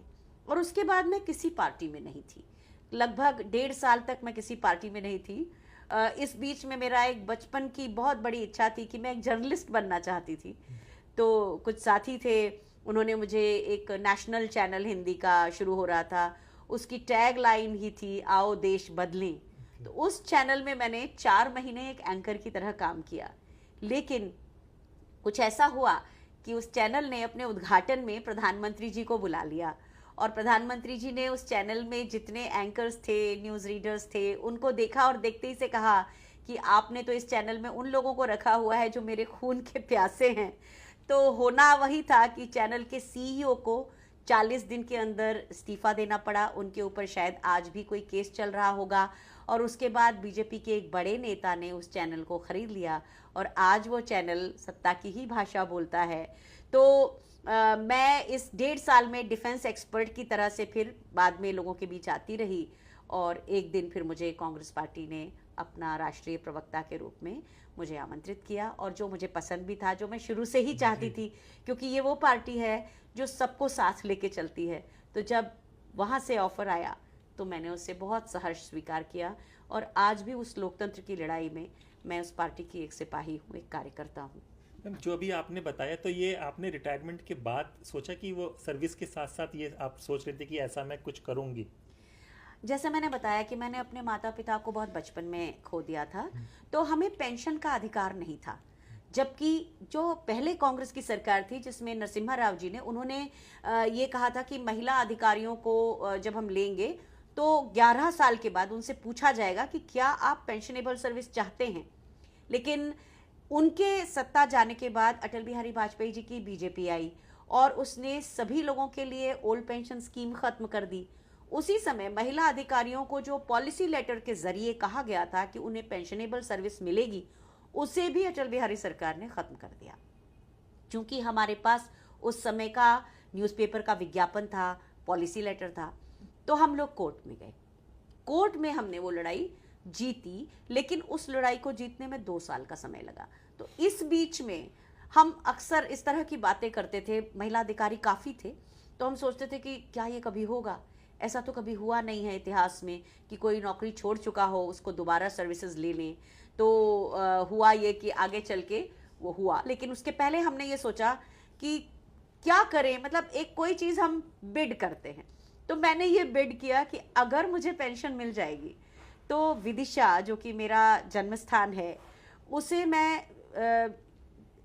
और उसके बाद मैं किसी पार्टी में नहीं थी। लगभग 1.5 साल तक मैं किसी पार्टी में नहीं थी। इस बीच में मेरा एक बचपन की बहुत बड़ी इच्छा थी कि मैं एक जर्नलिस्ट बनना चाहती थी। तो कुछ साथी थे, उन्होंने मुझे एक नेशनल चैनल हिंदी का शुरू हो रहा था, उसकी टैग लाइन ही थी आओ देश बदलें। तो उस चैनल में मैंने 4 महीने एक एंकर की तरह काम किया। लेकिन कुछ ऐसा हुआ कि उस चैनल ने अपने उद्घाटन में प्रधानमंत्री जी को बुला लिया और प्रधानमंत्री जी ने उस चैनल में जितने एंकर्स थे, न्यूज़ रीडर्स थे, उनको देखा और देखते ही से कहा कि आपने तो इस चैनल में उन लोगों को रखा हुआ है जो मेरे खून के प्यासे हैं। तो होना वही था कि चैनल के सीईओ को 40 दिन के अंदर इस्तीफा देना पड़ा। उनके ऊपर शायद आज भी कोई केस चल रहा होगा। और उसके बाद बीजेपी के एक बड़े नेता ने उस चैनल को खरीद लिया और आज वो चैनल सत्ता की ही भाषा बोलता है। तो मैं इस 1.5 साल में डिफेंस एक्सपर्ट की तरह से फिर बाद में लोगों के बीच आती रही और एक दिन फिर मुझे कांग्रेस पार्टी ने अपना राष्ट्रीय प्रवक्ता के रूप में मुझे आमंत्रित किया और जो मुझे पसंद भी था, जो मैं शुरू से ही चाहती थी, क्योंकि ये वो पार्टी है जो सबको साथ लेके चलती है। तो जब वहाँ से ऑफर आया तो मैंने उससे बहुत सहर्ष स्वीकार किया और आज भी उस लोकतंत्र की लड़ाई में मैं उस पार्टी की एक सिपाही हूँ, एक कार्यकर्ता हूँ। जो अभी आपने बताया, तो ये आपने रिटायरमेंट के बाद सोचा कि वो सर्विस के साथ साथ ये आप सोच रहे थे कि ऐसा मैं कुछ करूँगी? जैसे मैंने बताया कि मैंने अपने माता पिता को बहुत बचपन में खो दिया था, तो हमें पेंशन का अधिकार नहीं था। जबकि जो पहले कांग्रेस की सरकार थी जिसमें नरसिम्हा राव जी ने, उन्होंने ये कहा था कि महिला अधिकारियों को जब हम लेंगे तो 11 साल के बाद उनसे पूछा जाएगा कि क्या आप पेंशनेबल सर्विस चाहते हैं। लेकिन उनके सत्ता जाने के बाद अटल बिहारी वाजपेयी जी की बीजेपी आई और उसने सभी लोगों के लिए ओल्ड पेंशन स्कीम खत्म कर दी। उसी समय महिला अधिकारियों को जो पॉलिसी लेटर के जरिए कहा गया था कि उन्हें पेंशनेबल सर्विस मिलेगी, उसे भी अटल बिहारी सरकार ने खत्म कर दिया। क्योंकि हमारे पास उस समय का न्यूज़पेपर का विज्ञापन था, पॉलिसी लेटर था, तो हम लोग कोर्ट में गए। कोर्ट में हमने वो लड़ाई जीती, लेकिन उस लड़ाई को जीतने में 2 साल का समय लगा। तो इस बीच में हम अक्सर इस तरह की बातें करते थे। महिला अधिकारी काफ़ी थे, तो हम सोचते थे कि क्या ये कभी होगा। ऐसा तो कभी हुआ नहीं है इतिहास में कि कोई नौकरी छोड़ चुका हो उसको दोबारा सर्विसेज ले लें। तो हुआ ये कि आगे चल के वो हुआ। लेकिन उसके पहले हमने ये सोचा कि क्या करें, मतलब एक कोई चीज़ हम बिड करते हैं। तो मैंने ये बिड किया कि अगर मुझे पेंशन मिल जाएगी तो विदिशा, जो कि मेरा जन्म स्थान है, उसे मैं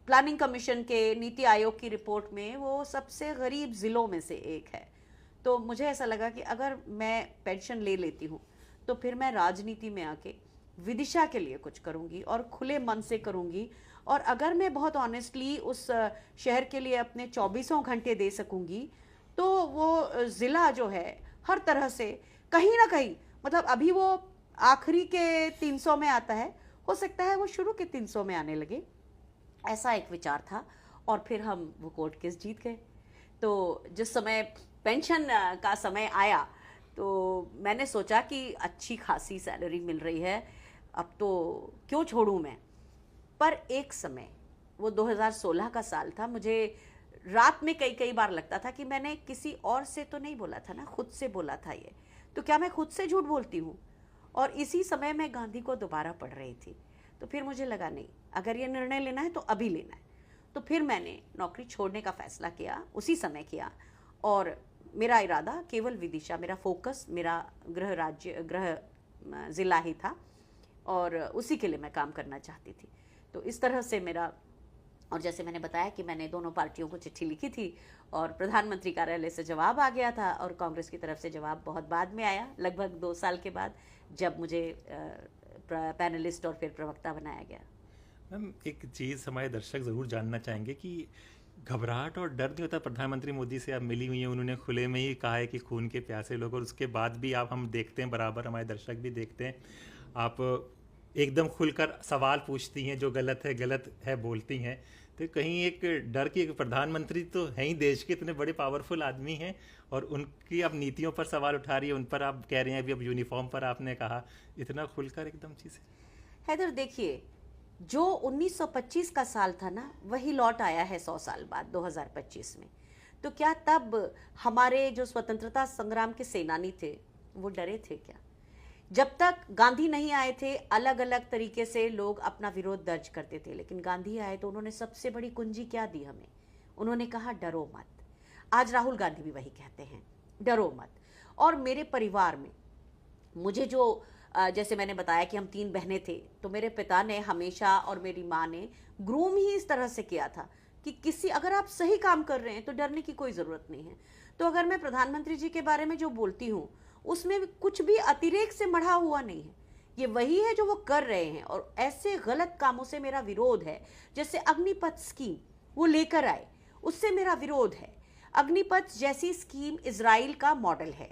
प्लानिंग कमीशन के नीति आयोग की रिपोर्ट में वो सबसे गरीब ज़िलों में से एक है। तो मुझे ऐसा लगा कि अगर मैं पेंशन ले लेती हूँ तो फिर मैं राजनीति में आके विदिशा के लिए कुछ करूँगी और खुले मन से करूँगी। और अगर मैं बहुत ऑनेस्टली उस शहर के लिए अपने 24 घंटे दे सकूँगी तो वो ज़िला जो है हर तरह से कहीं ना कहीं, मतलब अभी वो आखिरी के 300 में आता है, हो सकता है वो शुरू के 300 में आने लगे। ऐसा एक विचार था और फिर हम वो कोर्ट केस जीत गए। तो जिस समय पेंशन का समय आया तो मैंने सोचा कि अच्छी खासी सैलरी मिल रही है, अब तो क्यों छोड़ूं मैं। पर एक समय, वो 2016 का साल था, मुझे रात में कई बार लगता था कि मैंने किसी और से तो नहीं बोला था ना, खुद से बोला था ये, तो क्या मैं खुद से झूठ बोलती हूँ। और इसी समय मैं गांधी को दोबारा पढ़ रही थी। तो फिर मुझे लगा नहीं, अगर ये निर्णय लेना है तो अभी लेना है। तो फिर मैंने नौकरी छोड़ने का फैसला किया, उसी समय किया। और मेरा इरादा केवल विदिशा, मेरा फोकस मेरा गृह ज़िला ही था और उसी के लिए मैं काम करना चाहती थी। तो इस तरह से मेरा, और जैसे मैंने बताया कि मैंने दोनों पार्टियों को चिट्ठी लिखी थी और प्रधानमंत्री कार्यालय से जवाब आ गया था और कांग्रेस की तरफ से जवाब बहुत बाद में आया, लगभग 2 साल के बाद, जब मुझे पैनलिस्ट और फिर प्रवक्ता बनाया गया। मैम, एक चीज़ हमारे दर्शक ज़रूर जानना चाहेंगे कि घबराहट और डर नहीं होता? प्रधानमंत्री मोदी से आप मिली हुई हैं, उन्होंने खुले में ही कहा है कि खून के प्यासे लोग, और उसके बाद भी आप, हम देखते हैं बराबर, हमारे दर्शक भी देखते हैं, आप एकदम खुलकर सवाल पूछती हैं, जो गलत है बोलती हैं। तो कहीं एक डर की, एक प्रधानमंत्री तो हैं ही देश के, इतने बड़े पावरफुल आदमी हैं और उनकी आप नीतियों पर सवाल उठा रही है, उन पर आप कह रही हैं, अभी अब यूनिफॉर्म पर आपने कहा, इतना खुलकर एकदम चीज़। हैदर, देखिए, जो 1925 का साल था ना, वही लौट आया है 100 साल बाद 2025 में। तो क्या तब हमारे जो स्वतंत्रता संग्राम के सेनानी थे वो डरे थे क्या? जब तक गांधी नहीं आए थे अलग अलग तरीके से लोग अपना विरोध दर्ज करते थे, लेकिन गांधी आए तो उन्होंने सबसे बड़ी कुंजी क्या दी हमें? उन्होंने कहा डरो मत। आज राहुल गांधी भी वही कहते हैं, डरो मत। और मेरे परिवार में मुझे जो जैसे मैंने बताया कि हम 3 बहनें थे, तो मेरे पिता ने हमेशा और मेरी माँ ने ग्रूम ही इस तरह से किया था कि अगर आप सही काम कर रहे हैं तो डरने की कोई ज़रूरत नहीं है। तो अगर मैं प्रधानमंत्री जी के बारे में जो बोलती हूँ उसमें कुछ भी अतिरेक से मढ़ा हुआ नहीं है, ये वही है जो वो कर रहे हैं। और ऐसे गलत कामों से मेरा विरोध है, जैसे अग्निपथ स्कीम वो लेकर आए, उससे मेरा विरोध है। अग्निपथ जैसी स्कीम इजराइल का मॉडल है।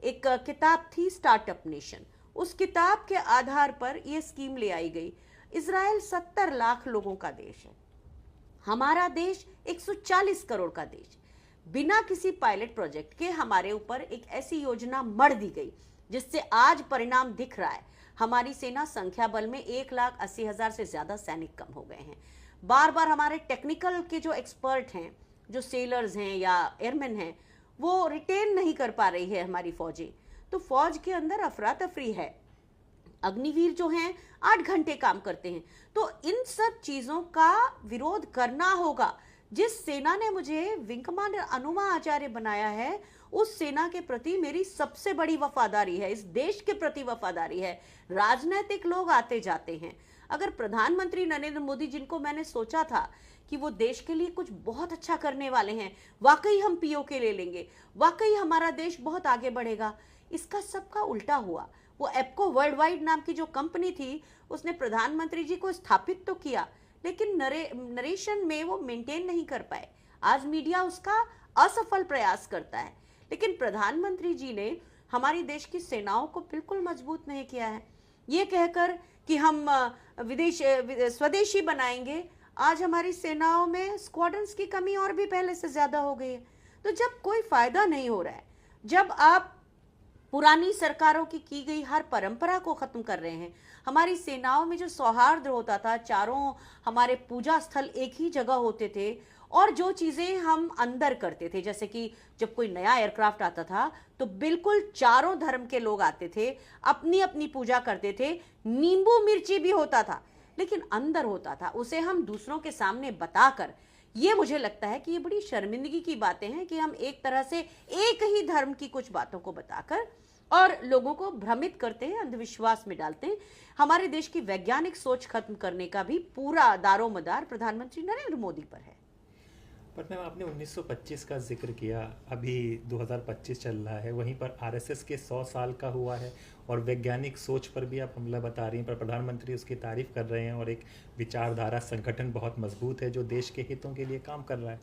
एक किताब थी स्टार्टअप नेशन, उस किताब के आधार पर यह स्कीम ले आई गई। इजराइल 70 लाख लोगों का देश है, हमारा देश 140 करोड़ का देश। बिना किसी पायलट प्रोजेक्ट के हमारे ऊपर एक ऐसी योजना मढ़ दी गई जिससे आज परिणाम दिख रहा है। हमारी सेना संख्या बल में 1,80,000 से ज्यादा सैनिक कम हो गए हैं। बार बार हमारे टेक्निकल के जो एक्सपर्ट हैं, जो सेलर्स हैं या एयरमैन हैं, वो रिटेन नहीं कर पा रही है हमारी फौजें। तो फौज के अंदर अफरा तफरी है। अग्निवीर जो हैं 8 घंटे काम करते हैं। तो इन सब चीजों का विरोध करना होगा। जिस सेना ने मुझे विंग कमांडर अनुमा आचार्य बनाया है, उस सेना के प्रति मेरी सबसे बड़ी वफादारी है, इस देश के प्रति वफादारी है। राजनीतिक लोग आते जाते हैं, अगर प्रधानमंत्री नरेंद्र मोदी, जिनको मैंने सोचा था कि वो देश के लिए कुछ बहुत अच्छा करने वाले हैं, वाकई हम पीओके ले लेंगे, वाकई हमारा देश बहुत आगे बढ़ेगा, इसका सबका उल्टा हुआ। वो एप्को वर्ल्ड वाइड नाम की जो कंपनी थी, उसने प्रधानमंत्री जी को स्थापित तो किया, लेकिन नरेशन में वो मेंटेन नहीं कर पाए। आज मीडिया उसका असफल प्रयास करता है, लेकिन प्रधानमंत्री जी ने हमारी देश की सेनाओं को बिल्कुल मजबूत नहीं किया है। ये कहकर कि हम स्वदेशी बनाएंगे, आज हमारी सेनाओं में स्क्वाड्रन्स की कमी और भी पहले से ज्यादा हो गई है। तो जब कोई फायदा नहीं हो रहा है, जब आप पुरानी सरकारों की गई हर परंपरा को खत्म कर रहे हैं, हमारी सेनाओं में जो सौहार्द होता था, चारों हमारे पूजा स्थल एक ही जगह होते थे, और जो चीजें हम अंदर करते थे, जैसे कि जब कोई नया एयरक्राफ्ट आता था तो बिल्कुल चारों धर्म के लोग आते थे, अपनी अपनी पूजा करते थे, नींबू मिर्ची भी होता था, लेकिन अंदर होता था, उसे हम दूसरों के सामने बताकर। ये मुझे लगता है कि ये बड़ी शर्मिंदगी की बातें हैं कि हम एक तरह से एक ही धर्म की कुछ बातों को बताकर और लोगों को भ्रमित करते हैं, अंधविश्वास में डालते हैं। हमारे देश की वैज्ञानिक सोच खत्म करने का भी पूरा दारोमदार प्रधानमंत्री नरेंद्र मोदी पर है। पर मैम, आपने 1925 का जिक्र किया, अभी 2025 चल रहा है, वहीं पर आरएसएस के 100 साल का हुआ है, और वैज्ञानिक सोच पर भी आप हमला बता रही हैं, पर प्रधानमंत्री उसकी तारीफ कर रहे हैं, और एक विचारधारा संगठन बहुत मजबूत है जो देश के हितों के लिए काम कर रहा है।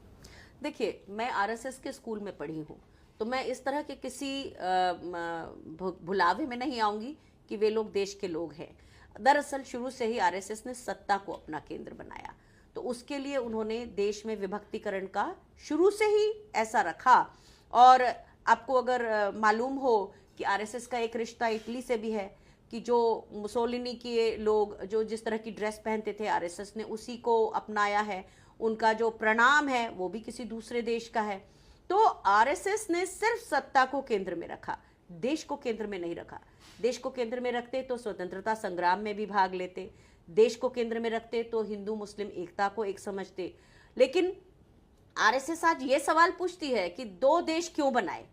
देखिए, मैं आरएसएस के स्कूल में पढ़ी हूँ, तो मैं इस तरह के किसी भुलावे में नहीं आऊंगी कि वे लोग देश के लोग हैं। दरअसल शुरू से ही आरएसएस ने सत्ता को अपना केंद्र बनाया, तो उसके लिए उन्होंने देश में विभक्तिकरण का शुरू से ही ऐसा रखा। और आपको अगर मालूम हो कि आरएसएस का एक रिश्ता इटली से भी है, कि जो मुसोलिनी के लोग जो जिस तरह की ड्रेस पहनते थे, आरएसएस ने उसी को अपनाया है। उनका जो प्रणाम है वो भी किसी दूसरे देश का है। तो आरएसएस ने सिर्फ सत्ता को केंद्र में रखा, देश को केंद्र में नहीं रखा। देश को केंद्र में रखते तो स्वतंत्रता संग्राम में भी भाग लेते, देश को केंद्र में रखते तो हिंदू मुस्लिम एकता को एक समझते। लेकिन आरएसएस आज ये सवाल पूछती है कि 2 देश क्यों बनाए,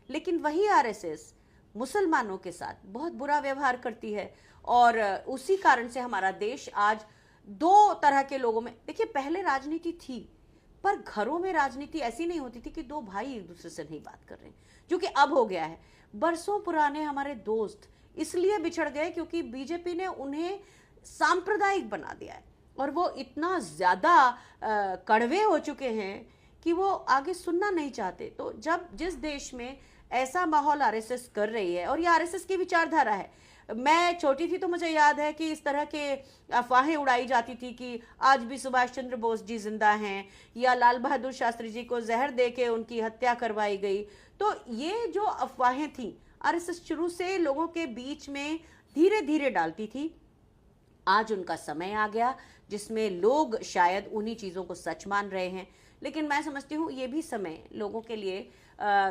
लेकिन वही आरएसएस मुसलमानों के साथ बहुत बुरा व्यवहार करती है, और उसी कारण से हमारा देश आज 2 तरह के लोगों में। देखिए, पहले राजनीति थी, पर घरों में राजनीति ऐसी नहीं होती थी कि 2 भाई एक दूसरे से नहीं बात कर रहे हैं, जो कि अब हो गया है। बरसों पुराने हमारे दोस्त इसलिए बिछड़ गए क्योंकि बीजेपी ने उन्हें सांप्रदायिक बना दिया है, और वो इतना ज्यादा कड़वे हो चुके हैं कि वो आगे सुनना नहीं चाहते। तो जब जिस देश में ऐसा माहौल आरएसएस कर रही है, और ये आरएसएस की विचारधारा है। मैं छोटी थी तो मुझे याद है कि इस तरह के अफवाहें उड़ाई जाती थी कि आज भी सुभाष चंद्र बोस जी जिंदा हैं, या लाल बहादुर शास्त्री जी को जहर देके उनकी हत्या करवाई गई। तो ये जो अफवाहें थी, आरएसएस शुरू से लोगों के बीच में धीरे धीरे डालती थी। आज उनका समय आ गया जिसमें लोग शायद उन्हीं चीज़ों को सच मान रहे हैं। लेकिन मैं समझती हूँ ये भी समय लोगों के लिए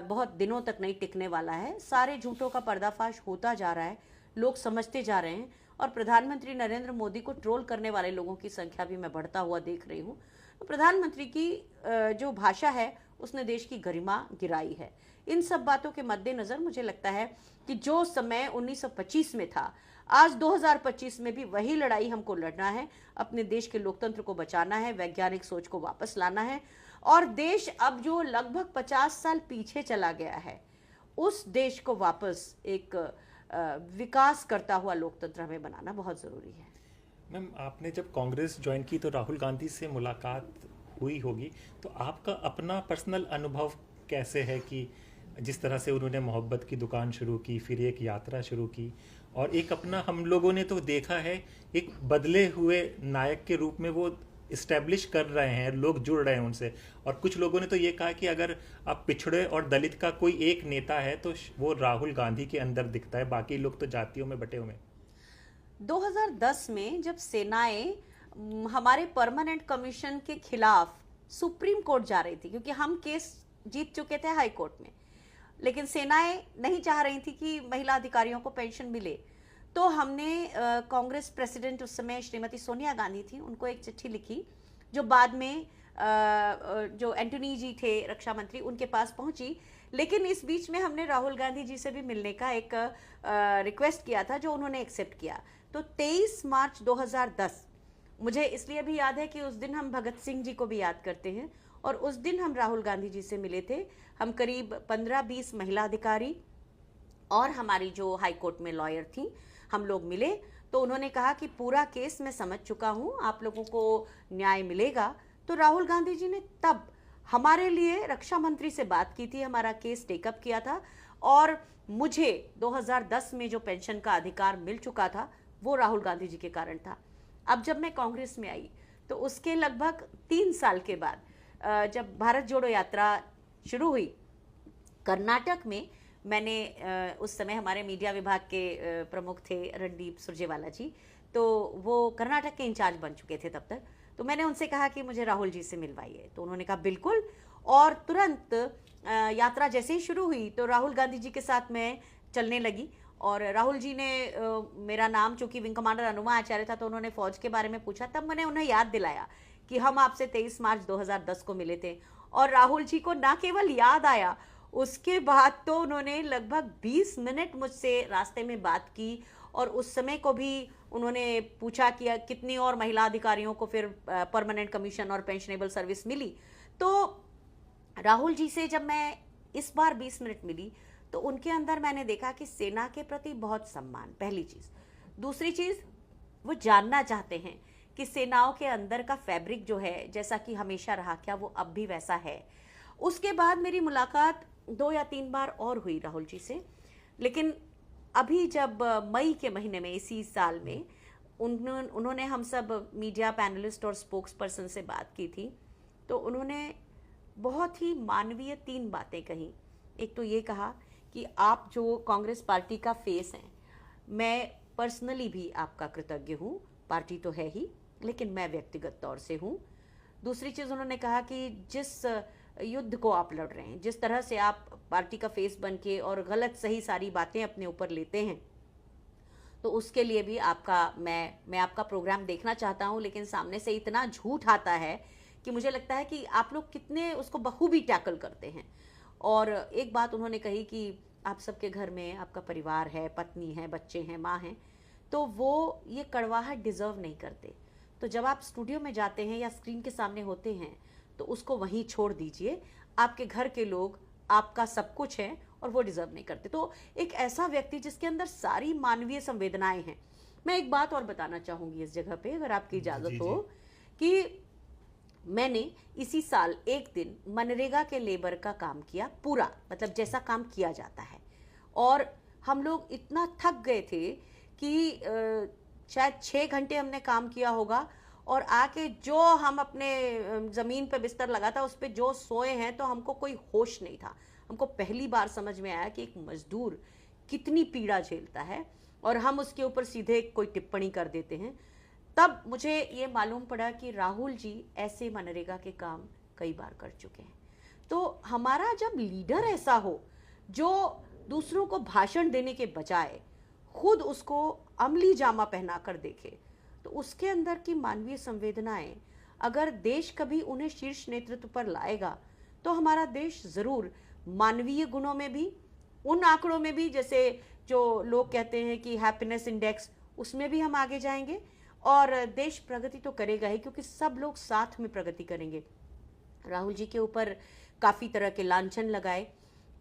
बहुत दिनों तक नहीं टिकने वाला है। सारे झूठों का पर्दाफाश होता जा रहा है, लोग समझते जा रहे हैं, और प्रधानमंत्री नरेंद्र मोदी को ट्रोल करने वाले लोगों की संख्या भी मैं बढ़ता हुआ देख रही हूँ। तो प्रधानमंत्री की जो भाषा है उसने देश की गरिमा गिराई है। इन सब बातों के मद्देनजर मुझे लगता है कि जो समय 1925 में था, आज 2025 में भी वही लड़ाई हमको लड़ना है। अपने देश के लोकतंत्र को बचाना है, वैज्ञानिक सोच को वापस लाना है, और देश अब जो लगभग 50 साल पीछे चला गया है, उस देश को वापस एक विकास करता हुआ लोकतंत्र हमें बनाना बहुत ज़रूरी है। मैम, आपने जब कांग्रेस ज्वाइन की तो राहुल गांधी से मुलाकात हुई होगी, तो आपका अपना पर्सनल अनुभव कैसे है कि जिस तरह से उन्होंने मोहब्बत की दुकान शुरू की, फिर एक यात्रा शुरू की, और एक अपना हम लोगों ने तो देखा है एक बदले हुए नायक के रूप में वो इस्टेब्लिश कर रहे हैं, लोग जुड़ रहे हैं उनसे। और कुछ लोगों ने तो ये कहा कि अगर आप पिछड़े और दलित का कोई एक नेता है तो वो राहुल गांधी के अंदर दिखता है, बाकी लोग तो जातियों में बटे हुए हैं। 2010 में जब सेनाएं हमारे परमानेंट कमीशन के खिलाफ सुप्रीम कोर्ट जा रही थी, क्योंकि हम केस जीत चुके थे हाई कोर्ट में, लेकिन सेनाएं नहीं चाह रही थी कि महिला अधिकारियों को पेंशन मिले, तो हमने कांग्रेस प्रेसिडेंट उस समय श्रीमती सोनिया गांधी थी, उनको एक चिट्ठी लिखी जो बाद में जो एंटोनी जी थे रक्षा मंत्री, उनके पास पहुंची। लेकिन इस बीच में हमने राहुल गांधी जी से भी मिलने का एक रिक्वेस्ट किया था, जो उन्होंने एक्सेप्ट किया। तो 23 मार्च 2010 मुझे इसलिए भी याद है कि उस दिन हम भगत सिंह जी को भी याद करते हैं, और उस दिन हम राहुल गांधी जी से मिले थे। हम करीब 15-20 महिला अधिकारी और हमारी जो हाई कोर्ट में लॉयर थी, हम लोग मिले। तो उन्होंने कहा कि पूरा केस मैं समझ चुका हूँ, आप लोगों को न्याय मिलेगा। तो राहुल गांधी जी ने तब हमारे लिए रक्षा मंत्री से बात की थी, हमारा केस टेकअप किया था, और मुझे 2010 में जो पेंशन का अधिकार मिल चुका था वो राहुल गांधी जी के कारण था। अब जब मैं कांग्रेस में आई तो उसके लगभग 3 साल के बाद जब भारत जोड़ो यात्रा शुरू हुई कर्नाटक में, मैंने उस समय हमारे मीडिया विभाग के प्रमुख थे रणदीप सुरजेवाला जी, तो वो कर्नाटक के इंचार्ज बन चुके थे तब तक। तो मैंने उनसे कहा कि मुझे राहुल जी से मिलवाइए, तो उन्होंने कहा बिल्कुल। और तुरंत यात्रा जैसे ही शुरू हुई तो राहुल गांधी जी के साथ मैं चलने लगी, और राहुल जी ने मेरा नाम, चूंकि विंग कमांडर अनुमा आचार्य था, तो उन्होंने फौज के बारे में पूछा। तब मैंने उन्हें याद दिलाया कि हम आपसे 23 मार्च 2010 को मिले थे, और राहुल जी को ना केवल याद आया, उसके बाद तो उन्होंने लगभग 20 मिनट मुझसे रास्ते में बात की, और उस समय को भी उन्होंने पूछा कि कितनी और महिला अधिकारियों को फिर परमानेंट कमीशन और पेंशनेबल सर्विस मिली। तो राहुल जी से जब मैं इस बार 20 मिनट मिली तो उनके अंदर मैंने देखा कि सेना के प्रति बहुत सम्मान, पहली चीज़। दूसरी चीज़, वो जानना चाहते हैं कि सेनाओं के अंदर का फैब्रिक जो है, जैसा कि हमेशा रहा, क्या वो अब भी वैसा है। उसके बाद मेरी मुलाकात 2 या 3 बार और हुई राहुल जी से, लेकिन अभी जब मई के महीने में इसी साल में उन्होंने हम सब मीडिया पैनलिस्ट और स्पोक्स पर्सन से बात की थी, तो उन्होंने बहुत ही मानवीय 3 बातें कही। एक तो ये कहा कि आप जो कांग्रेस पार्टी का फेस हैं, मैं पर्सनली भी आपका कृतज्ञ हूँ, पार्टी तो है ही, लेकिन मैं व्यक्तिगत तौर से हूँ। दूसरी चीज़ उन्होंने कहा कि जिस युद्ध को आप लड़ रहे हैं, जिस तरह से आप पार्टी का फेस बन के और गलत सही सारी बातें अपने ऊपर लेते हैं, तो उसके लिए भी आपका मैं आपका प्रोग्राम देखना चाहता हूँ, लेकिन सामने से इतना झूठ आता है कि मुझे लगता है कि आप लोग कितने उसको बखूबी टैकल करते हैं। और एक बात उन्होंने कही कि आप सबके घर में आपका परिवार है, पत्नी है, बच्चे हैं, माँ हैं, तो वो ये कड़वाहट डिज़र्व नहीं करते। तो जब आप स्टूडियो में जाते हैं या स्क्रीन के सामने होते हैं तो उसको वहीं छोड़ दीजिए। आपके घर के लोग आपका सब कुछ हैं और वो डिज़र्व नहीं करते। तो एक ऐसा व्यक्ति जिसके अंदर सारी मानवीय संवेदनाएं हैं। मैं एक बात और बताना चाहूँगी इस जगह पे, अगर आपकी इजाज़त हो, कि मैंने इसी साल एक दिन मनरेगा के लेबर का काम किया, पूरा, मतलब जैसा काम किया जाता है, और हम लोग इतना थक गए थे कि शायद 6 घंटे हमने काम किया होगा, और आके जो हम अपने ज़मीन पे बिस्तर लगा था उस पे जो सोए हैं, तो हमको कोई होश नहीं था। हमको पहली बार समझ में आया कि एक मजदूर कितनी पीड़ा झेलता है, और हम उसके ऊपर सीधे कोई टिप्पणी कर देते हैं। तब मुझे ये मालूम पड़ा कि राहुल जी ऐसे मनरेगा के काम कई बार कर चुके हैं। तो हमारा जब लीडर ऐसा हो जो दूसरों को भाषण देने के बजाय खुद उसको अमली जामा पहना कर देखे, तो उसके अंदर की मानवीय संवेदनाएं अगर देश कभी उन्हें शीर्ष नेतृत्व पर लाएगा तो हमारा देश जरूर मानवीय गुणों में भी, उन आंकड़ों में भी, जैसे जो लोग कहते हैं कि हैप्पीनेस इंडेक्स, उसमें भी हम आगे जाएंगे और देश प्रगति तो करेगा ही, क्योंकि सब लोग साथ में प्रगति करेंगे। राहुल जी के ऊपर काफ़ी तरह के लांछन लगाए,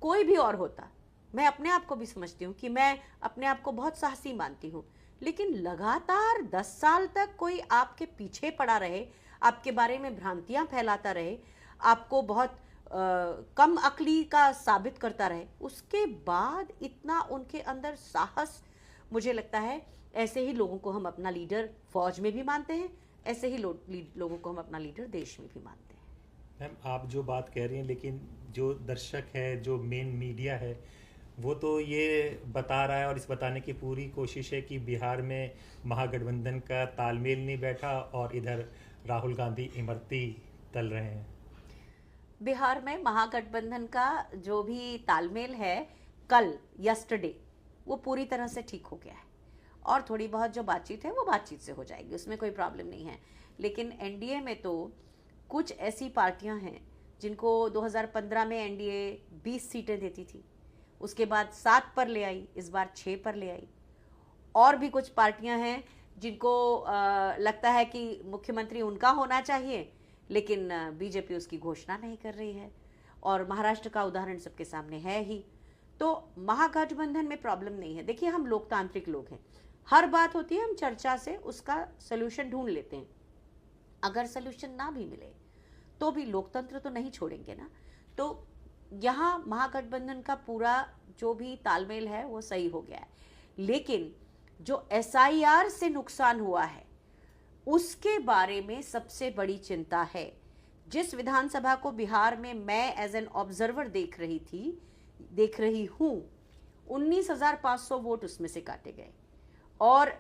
कोई भी और होता, मैं अपने आप को भी समझती हूँ कि मैं अपने आप को बहुत साहसी मानती हूँ, लेकिन लगातार 10 साल तक कोई आपके पीछे पड़ा रहे, आपके बारे में भ्रांतियां फैलाता रहे, आपको बहुत कम अक्ली का साबित करता रहे, उसके बाद इतना उनके अंदर साहस, मुझे लगता है ऐसे ही लोगों को हम अपना लीडर फौज में भी मानते हैं, ऐसे ही लोगों को हम अपना लीडर देश में भी मानते हैं। मैम, आप जो बात कह रही हैं, लेकिन जो दर्शक है, जो मेन मीडिया है, वो तो ये बता रहा है और इस बताने की पूरी कोशिश है कि बिहार में महागठबंधन का तालमेल नहीं बैठा और इधर राहुल गांधी इमरती तल रहे हैं। बिहार में महागठबंधन का जो भी तालमेल है, कल यस्टरडे वो पूरी तरह से ठीक हो गया है और थोड़ी बहुत जो बातचीत है वो बातचीत से हो जाएगी, उसमें कोई प्रॉब्लम नहीं है। लेकिन एनडीए में तो कुछ ऐसी पार्टियां हैं जिनको 2015 में एनडीए 20 सीटें देती थी, उसके बाद 7 पर ले आई, इस बार 6 पर ले आई। और भी कुछ पार्टियां हैं जिनको लगता है कि मुख्यमंत्री उनका होना चाहिए, लेकिन बीजेपी उसकी घोषणा नहीं कर रही है, और महाराष्ट्र का उदाहरण सबके सामने है ही। तो महागठबंधन में प्रॉब्लम नहीं है। देखिए, हम लोकतांत्रिक लोग हैं, हर बात होती है हम चर्चा से उसका सलूशन ढूंढ लेते हैं, अगर सलूशन ना भी मिले तो भी लोकतंत्र तो नहीं छोड़ेंगे ना। तो यहाँ महागठबंधन का पूरा जो भी तालमेल है वो सही हो गया है, लेकिन जो एसआईआर से नुकसान हुआ है उसके बारे में सबसे बड़ी चिंता है। जिस विधानसभा को बिहार में मैं एज एन ऑब्जर्वर देख रही हूँ, 19,500 वोट उसमें से काटे गए और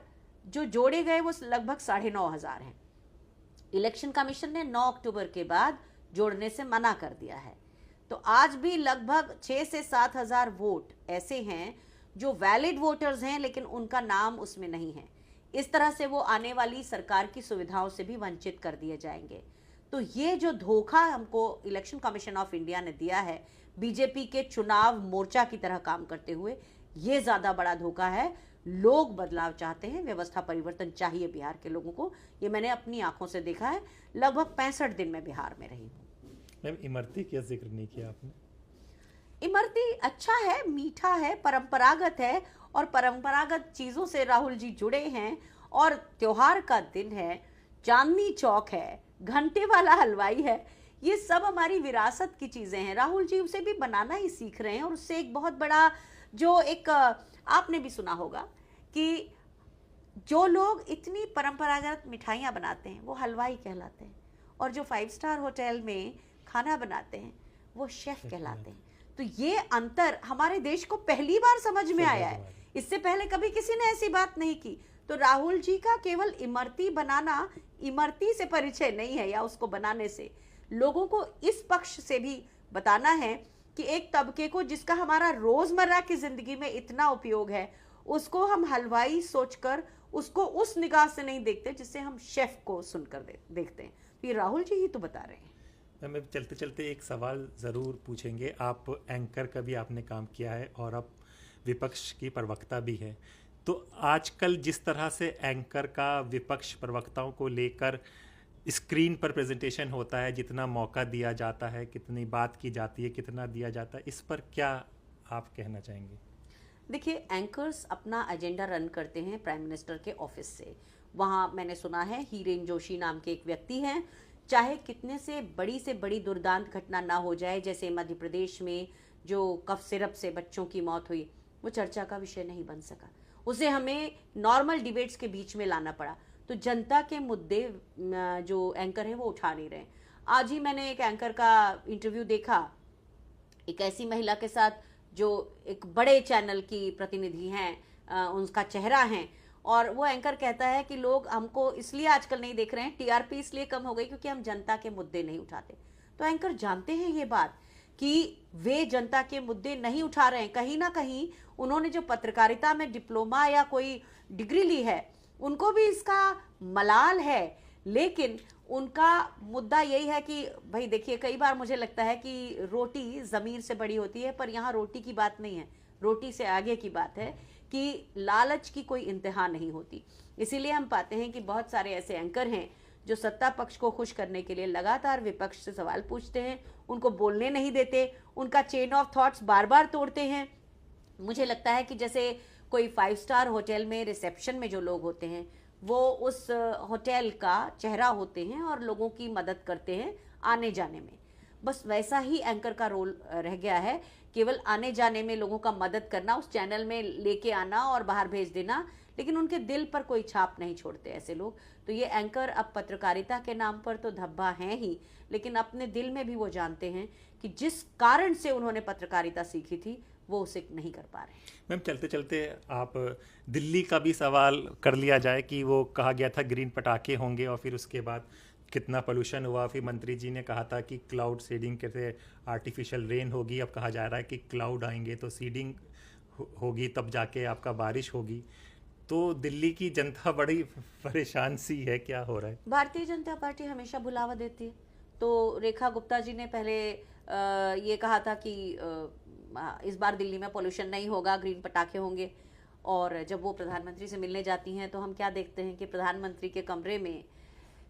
जो जोड़े गए वो लगभग 9,500 हैं। इलेक्शन कमीशन ने 9 अक्टूबर के बाद जोड़ने से मना कर दिया है। तो आज भी लगभग 6 से 7,000 वोट ऐसे हैं जो वैलिड वोटर्स हैं, लेकिन उनका नाम उसमें नहीं है। इस तरह से वो आने वाली सरकार की सुविधाओं से भी वंचित कर दिए जाएंगे। तो ये जो धोखा हमको इलेक्शन कमीशन ऑफ इंडिया ने दिया है, बीजेपी के चुनाव मोर्चा की तरह काम करते हुए, ये ज्यादा बड़ा धोखा है। लोग बदलाव चाहते हैं, व्यवस्था परिवर्तन चाहिए बिहार के लोगों को, ये मैंने अपनी आंखों से देखा है। लगभग 65 दिन में बिहार में रही हूँ। मैम, इमरती का जिक्र नहीं किया आपने। इमरती अच्छा है, मीठा है, परंपरागत है, और परंपरागत चीजों से राहुल जी जुड़े हैं। और त्योहार का दिन है, चांदनी चौक है, घंटे वाला हलवाई है, ये सब हमारी विरासत की चीजें हैं। राहुल जी उसे भी बनाना ही सीख रहे हैं, और उससे एक बहुत बड़ा जो एक आपने भी सुना होगा कि जो लोग इतनी परंपरागत मिठाइयाँ बनाते हैं वो हलवाई कहलाते हैं, और जो 5 स्टार होटल में खाना बनाते हैं वो शेफ कहलाते हैं। तो ये अंतर हमारे देश को पहली बार समझ में आया है, इससे पहले कभी किसी ने ऐसी बात नहीं की। तो राहुल जी का केवल इमरती बनाना, इमरती से परिचय नहीं है, या उसको बनाने से लोगों को इस पक्ष से भी बताना है कि एक तबके को जिसका हमारा रोजमर्रा की जिंदगी में इतना उपयोग है, उसको हम हलवाई सोचकर उसको उस निगाह से नहीं देखते जिससे हम शेफ को सुनकर देखते हैं। ये राहुल जी ही तो बता रहे हैं। मैं चलते चलते एक सवाल ज़रूर पूछेंगे। आप एंकर का भी आपने काम किया है और अब विपक्ष की प्रवक्ता भी है, तो आजकल जिस तरह से एंकर का विपक्ष प्रवक्ताओं को लेकर स्क्रीन पर प्रेजेंटेशन होता है, जितना मौका दिया जाता है, कितनी बात की जाती है, कितना दिया जाता है, इस पर क्या आप कहना चाहेंगे? देखिए, एंकर्स अपना एजेंडा रन करते हैं प्राइम मिनिस्टर के ऑफिस से। वहाँ मैंने सुना है हीरेन जोशी नाम के एक व्यक्ति हैं, चाहे कितने से बड़ी दुर्दांत घटना ना हो जाए, जैसे मध्य प्रदेश में जो कफ सिरप से बच्चों की मौत हुई, वो चर्चा का विषय नहीं बन सका, उसे हमें नॉर्मल डिबेट्स के बीच में लाना पड़ा। तो जनता के मुद्दे जो एंकर हैं वो उठा नहीं रहे। आज ही मैंने एक एंकर का इंटरव्यू देखा, एक ऐसी महिला के साथ जो एक बड़े चैनल की प्रतिनिधि हैं, उनका चेहरा है, और वो एंकर कहता है कि लोग हमको इसलिए आजकल नहीं देख रहे हैं, टीआरपी इसलिए कम हो गई क्योंकि हम जनता के मुद्दे नहीं उठाते। तो एंकर जानते हैं ये बात कि वे जनता के मुद्दे नहीं उठा रहे हैं। कहीं ना कहीं उन्होंने जो पत्रकारिता में डिप्लोमा या कोई डिग्री ली है, उनको भी इसका मलाल है, लेकिन उनका मुद्दा यही है कि भाई देखिए, कई बार मुझे लगता है कि रोटी ज़मीर से बड़ी होती है, पर यहाँ रोटी की बात नहीं है, रोटी से आगे की बात है कि लालच की कोई इंतहा नहीं होती। इसीलिए हम पाते हैं कि बहुत सारे ऐसे एंकर हैं जो सत्ता पक्ष को खुश करने के लिए लगातार विपक्ष से सवाल पूछते हैं, उनको बोलने नहीं देते, उनका चेन ऑफ थॉट्स बार बार तोड़ते हैं। मुझे लगता है कि जैसे कोई 5 स्टार होटल में रिसेप्शन में जो लोग होते हैं वो उस होटल का चेहरा होते हैं और लोगों की मदद करते हैं आने जाने में, बस वैसा ही एंकर का रोल रह गया है। केवल आने जाने में लोगों का मदद करना, उस चैनल में लेके आना और बाहर भेज देना, लेकिन उनके दिल पर कोई छाप नहीं छोड़ते ऐसे लोग। तो ये एंकर अब पत्रकारिता के नाम पर तो धब्बा हैं ही, लेकिन अपने दिल में भी वो जानते हैं कि जिस कारण से उन्होंने पत्रकारिता सीखी थी वो उसे नहीं कर पा रहे। मैम, चलते चलते आप दिल्ली का भी सवाल कर लिया जाए कि वो कहा गया था ग्रीन पटाखे होंगे और फिर उसके बाद कितना पोल्यूशन हुआ। फिर मंत्री जी ने कहा था कि क्लाउड सीडिंग कैसे आर्टिफिशियल रेन होगी, अब कहा जा रहा है कि क्लाउड आएंगे तो सीडिंग होगी, तब जाके आपका बारिश होगी। तो दिल्ली की जनता बड़ी परेशान सी है, क्या हो रहा है? भारतीय जनता पार्टी हमेशा बुलावा देती है। तो रेखा गुप्ता जी ने पहले ये कहा था कि इस बार दिल्ली में पोल्यूशन नहीं होगा, ग्रीन पटाखे होंगे, और जब वो प्रधानमंत्री से मिलने जाती हैं तो हम क्या देखते हैं कि प्रधानमंत्री के कमरे में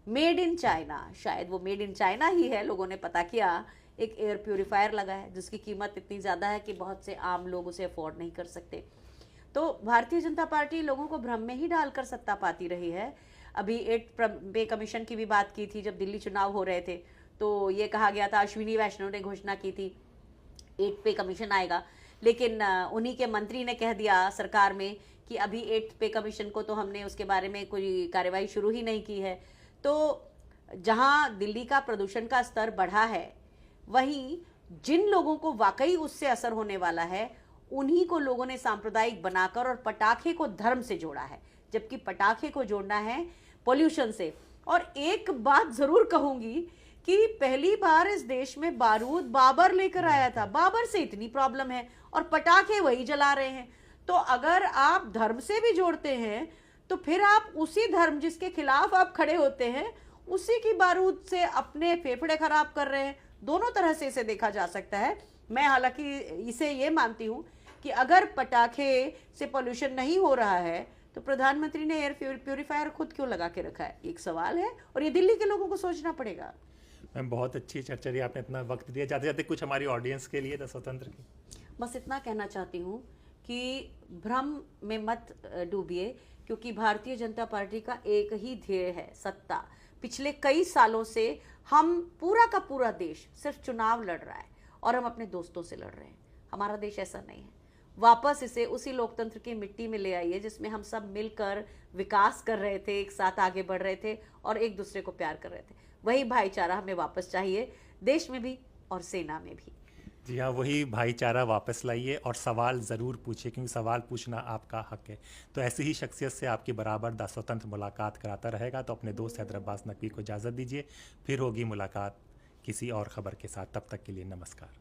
मेड इन चाइना, शायद वो मेड इन चाइना ही है, लोगों ने पता किया, एक एयर प्यूरिफायर लगा है जिसकी कीमत इतनी ज़्यादा है कि बहुत से आम लोग उसे अफोर्ड नहीं कर सकते। तो भारतीय जनता पार्टी लोगों को भ्रम में ही डालकर सत्ता पाती रही है। अभी 8 पे कमीशन की भी बात की थी जब दिल्ली चुनाव हो रहे थे, तो ये कहा गया था, अश्विनी वैष्णव ने घोषणा की थी 8 पे कमीशन आएगा, लेकिन उन्हीं के मंत्री ने कह दिया सरकार में कि अभी 8 पे कमीशन को तो हमने उसके बारे में कोई कार्रवाई शुरू ही नहीं की है। तो जहां दिल्ली का प्रदूषण का स्तर बढ़ा है, वहीं जिन लोगों को वाकई उससे असर होने वाला है उन्हीं को लोगों ने सांप्रदायिक बनाकर और पटाखे को धर्म से जोड़ा है, जबकि पटाखे को जोड़ना है पोल्यूशन से। और एक बात जरूर कहूंगी कि पहली बार इस देश में बारूद बाबर लेकर आया था, बाबर से इतनी प्रॉब्लम है और पटाखे वही जला रहे हैं। तो अगर आप धर्म से भी जोड़ते हैं तो फिर आप उसी धर्म जिसके खिलाफ आप खड़े होते हैं उसी की बारूद से अपने फेफड़े खराब कर रहे हैं। दोनों तरह से इसे देखा जा सकता है। मैं हालांकि इसे ये मानती हूं कि अगर पटाखे से पोल्यूशन नहीं हो रहा है तो प्रधानमंत्री ने एयर प्यूरिफायर खुद क्यों लगा के रखा है, एक सवाल है, और ये दिल्ली के लोगों को सोचना पड़ेगा। मैम, बहुत अच्छी चर्चा रही, आपने इतना वक्त दिया। जाते जाते कुछ हमारी ऑडियंस के लिए द स्वतंत्र की बस इतना कहना चाहती हूँ कि भ्रम में मत डूबिए, क्योंकि भारतीय जनता पार्टी का एक ही ध्येय है, सत्ता। पिछले कई सालों से हम पूरा का पूरा देश सिर्फ चुनाव लड़ रहा है और हम अपने दोस्तों से लड़ रहे हैं। हमारा देश ऐसा नहीं है। वापस इसे उसी लोकतंत्र की मिट्टी में ले आइए जिसमें हम सब मिलकर विकास कर रहे थे, एक साथ आगे बढ़ रहे थे और एक दूसरे को प्यार कर रहे थे। वही भाईचारा हमें वापस चाहिए, देश में भी और सेना में भी। जी हाँ, वही भाईचारा वापस लाइए और सवाल ज़रूर पूछिए, क्योंकि सवाल पूछना आपका हक है। तो ऐसी ही शख्सियत से आपकी बराबर द स्वतंत्र मुलाकात कराता रहेगा। तो अपने दोस्त हैदर अब्बास नकवी को इजाज़त दीजिए, फिर होगी मुलाकात किसी और ख़बर के साथ। तब तक के लिए नमस्कार।